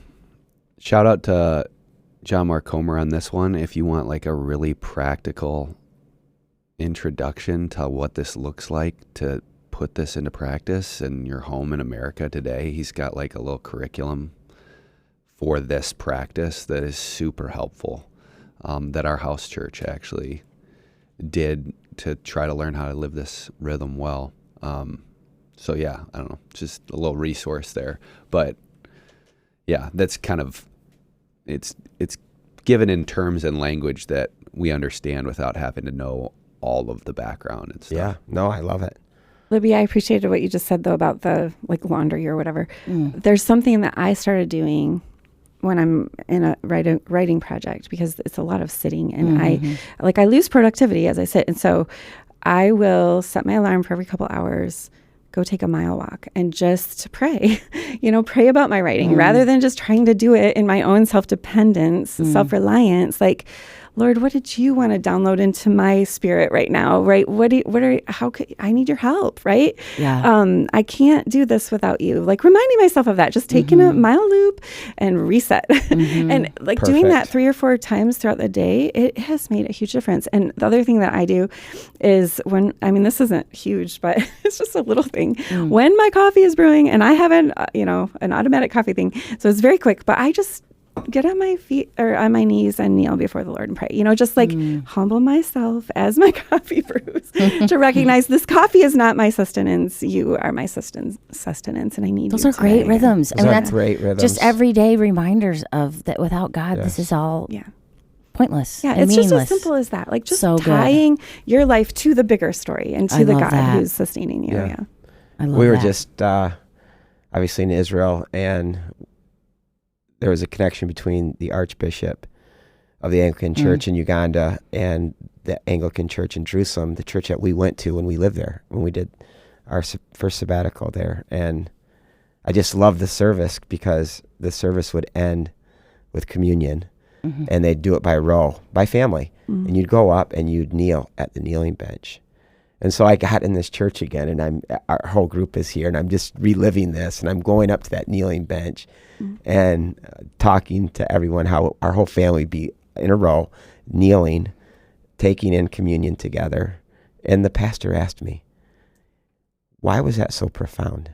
Shout out to John Mark Comer on this one. If you want like a really practical introduction to what this looks like to put this into practice in your home in America today, he's got like a little curriculum for this practice that is super helpful, that our house church actually did to try to learn how to live this rhythm well. So yeah, I don't know, just a little resource there. But yeah, that's kind of, it's given in terms and language that we understand without having to know all of the background and stuff. Yeah, no, I love it. Libby, I appreciated what you just said though about the like laundry or whatever. There's something that I started doing when I'm in a writing project, because it's a lot of sitting, and I lose productivity as I sit. And so I will set my alarm for every couple hours, go take a mile walk and just pray, pray about my writing rather than just trying to do it in my own self-dependence, self-reliance. Like, Lord, what did you want to download into my spirit right now? Right? I need your help, right? Yeah. I can't do this without you. Like reminding myself of that, just taking a mile loop and reset. And like Perfect. doing that 3 or 4 times throughout the day, it has made a huge difference. And the other thing that I do is this isn't huge, but it's just a little thing. When my coffee is brewing and I have an automatic coffee thing, so it's very quick, but I just get on my feet or on my knees and kneel before the Lord and pray. Just like humble myself as my coffee brews to recognize this coffee is not my sustenance. You are my sustenance, and I need those you are great rhythms. That's great rhythms. Just everyday reminders of that. Without God, this is all pointless. Yeah, and it's meaningless. just as simple as that. Like just so tying your life to the bigger story and to the God who's sustaining you. Yeah. I love we were that. just obviously in Israel, and there was a connection between the Archbishop of the Anglican Church in Uganda and the Anglican Church in Jerusalem, the church that we went to when we lived there, when we did our first sabbatical there. And I just loved the service because the service would end with communion, and they'd do it by row, by family. And you'd go up and you'd kneel at the kneeling bench. And so I got in this church again, and our whole group is here, and I'm just reliving this, and I'm going up to that kneeling bench and talking to everyone how our whole family would be in a row, kneeling, taking in communion together. And the pastor asked me, why was that so profound?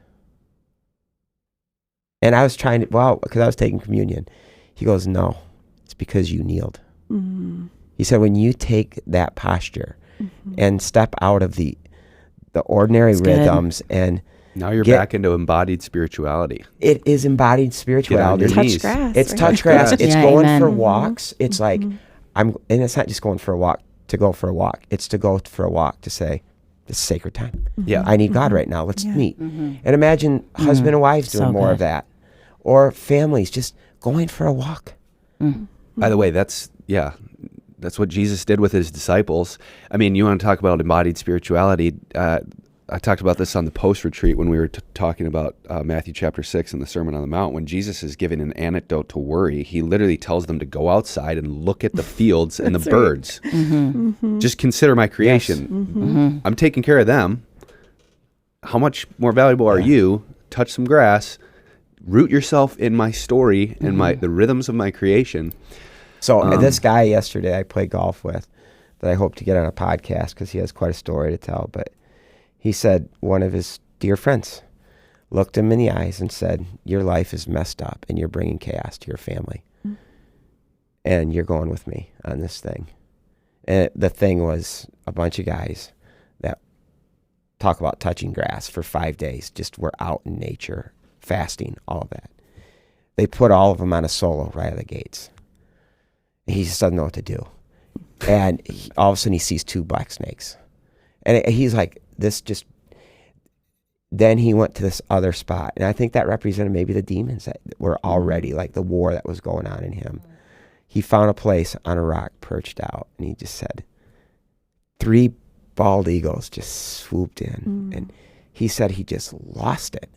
And I was trying to, because I was taking communion. He goes, no, it's because you kneeled. He said, when you take that posture and step out of the ordinary rhythms and now you're back into embodied spirituality. It is embodied spirituality. Touch grass. It's touch grass. It's going for walks. It's like and it's not just going for a walk to go for a walk. It's to go for a walk to say, this is sacred time. Yeah. I need God right now. Let's meet. And imagine husband and wives doing more of that. Or families just going for a walk. By the way, that's what Jesus did with his disciples. I mean, you want to talk about embodied spirituality. I talked about this on the post-retreat when we were talking about Matthew chapter 6 and the Sermon on the Mount. When Jesus is giving an antidote to worry, he literally tells them to go outside and look at the fields and the birds. Just consider my creation. I'm taking care of them. How much more valuable are you? Touch some grass. Root yourself in my story and the rhythms of my creation. So this guy yesterday I played golf with that I hope to get on a podcast because he has quite a story to tell, but he said one of his dear friends looked him in the eyes and said, your life is messed up and you're bringing chaos to your family. And you're going with me on this thing. And the thing was a bunch of guys that talk about touching grass for 5 days, just were out in nature, fasting, all of that. They put all of them on a solo right out of the gates. He just doesn't know what to do. And all of a sudden he sees 2 black snakes. And he's like, then he went to this other spot. And I think that represented maybe the demons that were already, like the war that was going on in him. He found a place on a rock perched out. And he just said, 3 bald eagles just swooped in. And he said he just lost it.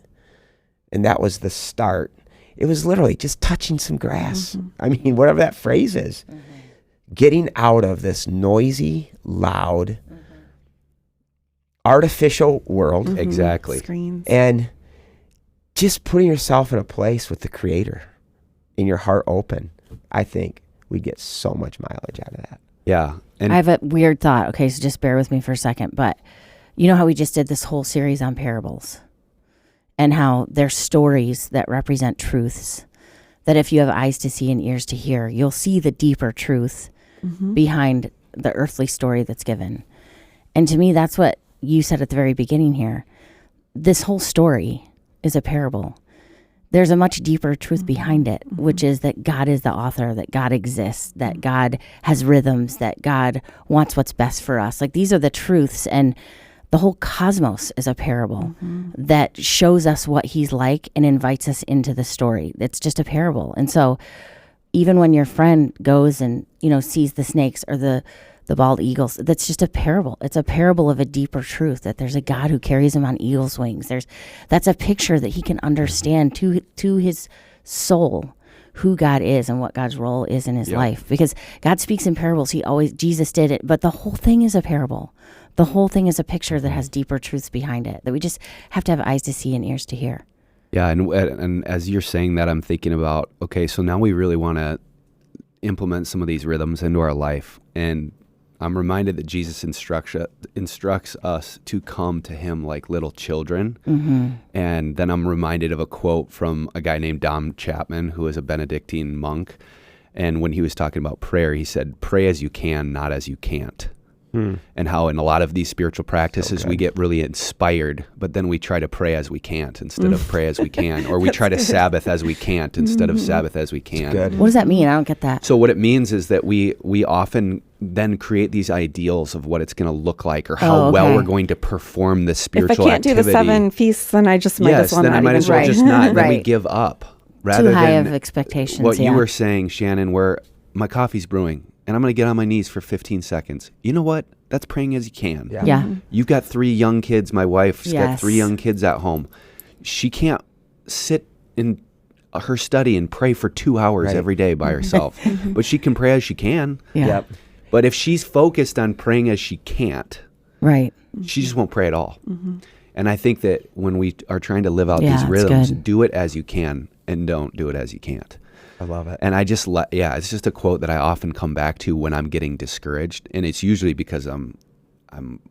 And that was the start. It was literally just touching some grass. I mean, whatever that phrase is. Getting out of this noisy, loud, artificial world. Exactly. Screens. And just putting yourself in a place with the Creator and your heart open. I think we get so much mileage out of that. Yeah. And I have a weird thought. Okay, so just bear with me for a second. But you know how we just did this whole series on parables and how they're stories that represent truths, that if you have eyes to see and ears to hear, you'll see the deeper truth behind the earthly story that's given. And to me, that's what you said at the very beginning here. This whole story is a parable. There's a much deeper truth behind it, which is that God is the author, that God exists, that God has rhythms, that God wants what's best for us. Like, these are the truths, and the whole cosmos is a parable that shows us what he's like and invites us into the story. It's just a parable. And so even when your friend goes and, sees the snakes or the the bald eagles. That's just a parable. It's a parable of a deeper truth, that there's a God who carries him on eagle's wings. That's a picture that he can understand to his soul who God is and what God's role is in his life. Because God speaks in parables. Jesus did it, but the whole thing is a parable. The whole thing is a picture that has deeper truths behind it, that we just have to have eyes to see and ears to hear. Yeah, and as you're saying that, I'm thinking about, okay, so now we really want to implement some of these rhythms into our life. And I'm reminded that Jesus instructs us to come to him like little children. Mm-hmm. And then I'm reminded of a quote from a guy named Dom Chapman, who is a Benedictine monk. And when he was talking about prayer, he said, pray as you can, not as you can't. And how in a lot of these spiritual practices, we get really inspired, but then we try to pray as we can't instead of pray as we can, or we try to Sabbath as we can't instead of Sabbath as we can. What does that mean? I don't get that. So what it means is that we often then create these ideals of what it's going to look like, or how well we're going to perform this spiritual activity. If I can't do the 7 feasts, then I just might as well then not I might as well just not. Then we give up. Rather Too high than of expectations. What you were saying, Shannon, where my coffee's brewing, and I'm going to get on my knees for 15 seconds. You know what? That's praying as you can. Yeah. You've got 3 young kids. My wife's got 3 young kids at home. She can't sit in her study and pray for 2 hours every day by herself. But she can pray as she can. Yeah. Yep. But if she's focused on praying as she can't, she just won't pray at all. And I think that when we are trying to live out these rhythms, do it as you can and don't do it as you can't. I love it. And I just, it's just a quote that I often come back to when I'm getting discouraged. And it's usually because I'm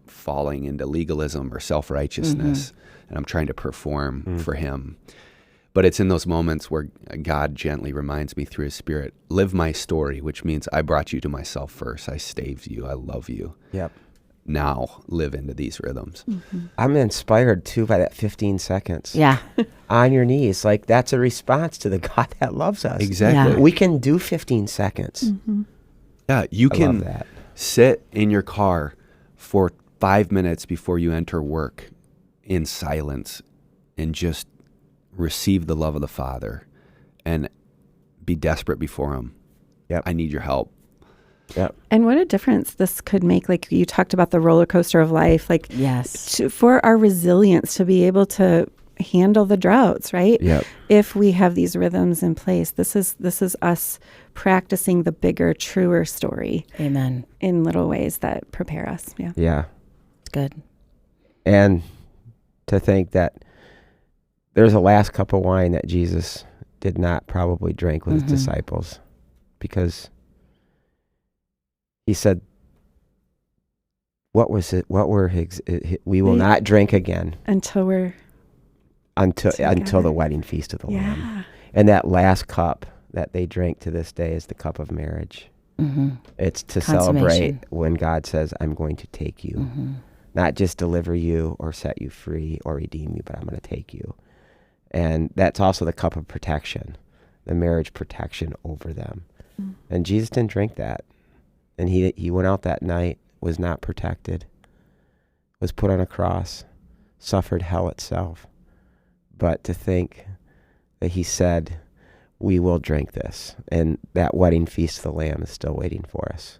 falling into legalism or self-righteousness, and I'm trying to perform for him. But it's in those moments where God gently reminds me through his Spirit, live my story, which means I brought you to myself first. I saved you. I love you. Yep. Now live into these rhythms. I'm inspired too by that 15 seconds. Yeah. On your knees. Like, that's a response to the God that loves us. Exactly. Yeah. We can do 15 seconds. Yeah. You I can love that. sit in your car for 5 minutes before you enter work in silence and just receive the love of the Father and be desperate before him. Yep. I need your help. Yep. And what a difference this could make. Like you talked about the roller coaster of life, like yes, for our resilience to be able to handle the droughts, right? Yep. If we have these rhythms in place, this is us practicing the bigger, truer story. Amen. In little ways that prepare us. Yeah. Yeah. It's good. And to think that there's a last cup of wine that Jesus did not probably drink with his disciples, because he said, what was it? What were his, we will not drink again until the wedding feast of the Lamb. And that last cup that they drink to this day is the cup of marriage. It's to celebrate when God says, I'm going to take you, not just deliver you or set you free or redeem you, but I'm going to take you. And that's also the cup of protection, the marriage protection over them. And Jesus didn't drink that. And he went out that night, was not protected, was put on a cross, suffered hell itself. But to think that he said, we will drink this, and that wedding feast of the Lamb is still waiting for us.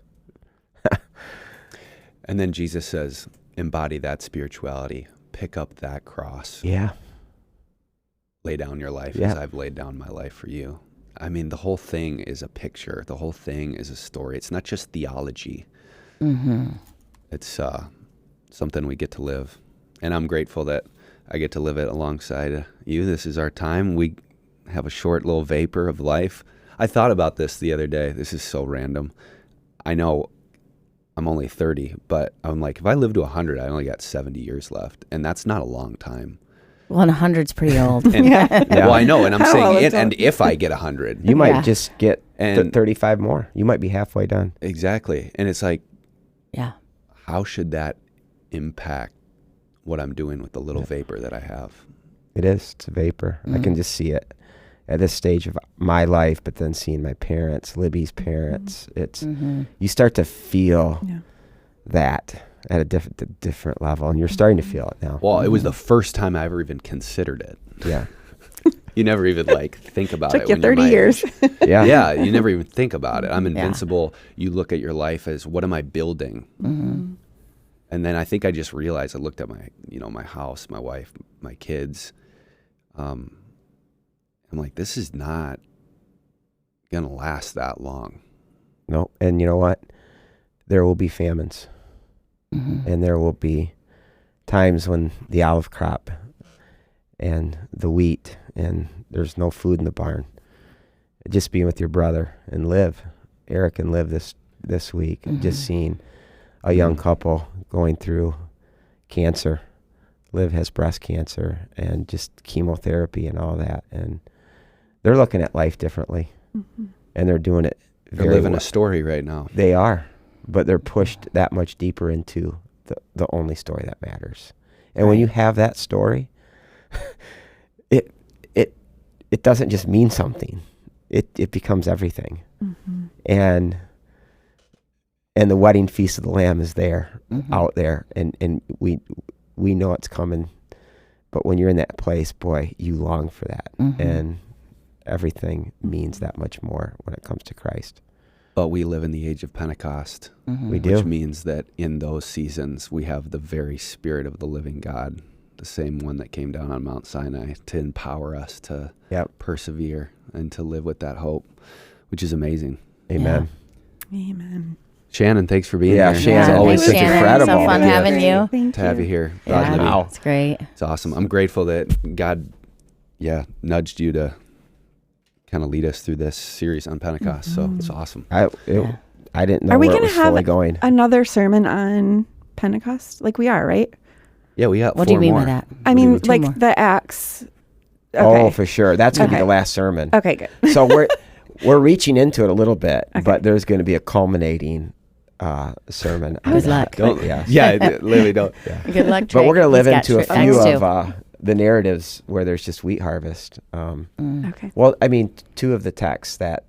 And then Jesus says, embody that spirituality, pick up that cross. Yeah. Lay down your life as I've laid down my life for you. I mean, the whole thing is a picture. The whole thing is a story. It's not just theology. It's something we get to live. And I'm grateful that I get to live it alongside you. This is our time. We have a short little vapor of life. I thought about this the other day. This is so random. I know I'm only 30, but I'm like, if I live to 100, I only got 70 years left. And that's not a long time. Well, and 100's pretty old. And, well, I know, and I'm saying it, and if I get 100. You might just get 35 more. You might be halfway done. Exactly. And it's like, how should that impact what I'm doing with the little vapor that I have? It is. It's a vapor. I can just see it at this stage of my life, but then seeing my parents, Libby's parents, it's you start to feel that at a different level, and you're starting to feel it now. Well, it was the first time I ever even considered it. Yeah. You never even like think about it. Took you 30 years. Yeah, you never even think about it. I'm invincible. You look at your life as, what am I building? Mm-hmm. And then I think I just realized, I looked at my house, my wife, my kids. I'm like, this is not going to last that long. No. And you know what? There will be famines. Mm-hmm. And there will be times when the olive crop and the wheat and there's no food in the barn. Just being with your brother and Liv, Eric and Liv this week, just seeing a young couple going through cancer. Liv has breast cancer and just chemotherapy and all that. And they're looking at life differently. Mm-hmm. And they're doing it They're living a story right now. They are. But they're pushed that much deeper into the only story that matters. And when you have that story, it doesn't just mean something. It becomes everything. Mm-hmm. And the wedding feast of the Lamb is there, out there, and we know it's coming. But when you're in that place, boy, you long for that. Mm-hmm. And everything means that much more when it comes to Christ. But we live in the age of Pentecost. Mm-hmm. We do. Which means that in those seasons, we have the very Spirit of the living God, the same one that came down on Mount Sinai to empower us to persevere and to live with that hope, which is amazing. Amen. Yeah. Amen. Shannon, thanks for being here. Shannon, it's always such incredible. So fun having you. To have you here. Yeah, it's great. It's awesome. I'm grateful that God, nudged you to kind of lead us through this series on Pentecost. So it's awesome. I didn't know where it was fully going. Another sermon on Pentecost? Like we are, right? Yeah, we got 4 more. What do you mean by that? I mean, like the Acts. Okay. Oh, for sure. That's going to be the last sermon. Okay, good. So we're reaching into it a little bit, but there's going to be a culminating sermon. Good luck. Literally don't. Yeah. Good luck, Trey. But we're going to live into a few of the narratives where there's just wheat harvest. Okay. Well, I mean, 2 of the texts that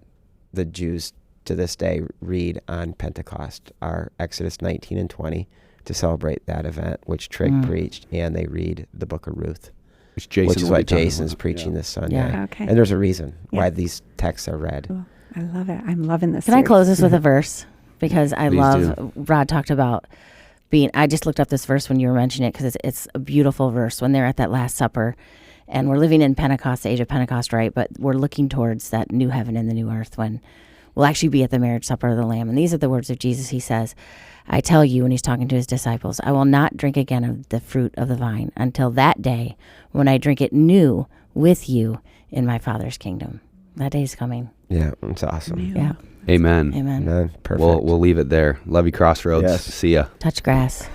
the Jews to this day read on Pentecost are Exodus 19 and 20 to celebrate that event, which Trig preached, and they read the book of Ruth, which is what Jason's preaching this Sunday. Yeah. Okay. And there's a reason why these texts are read. Cool. I love it. I'm loving this. Can I close this with a verse? Because Rod talked about I just looked up this verse when you were mentioning it because it's a beautiful verse when they're at that Last Supper and we're living in Pentecost, the age of Pentecost, right? But we're looking towards that new heaven and the new earth when we'll actually be at the marriage supper of the Lamb. And these are the words of Jesus. He says, I tell you, when he's talking to his disciples, I will not drink again of the fruit of the vine until that day when I drink it new with you in my Father's kingdom. That day is coming. Yeah, it's awesome. Yeah. Amen. Perfect. We'll leave it there. Love you, Crossroads. Yes. See ya. Touch grass.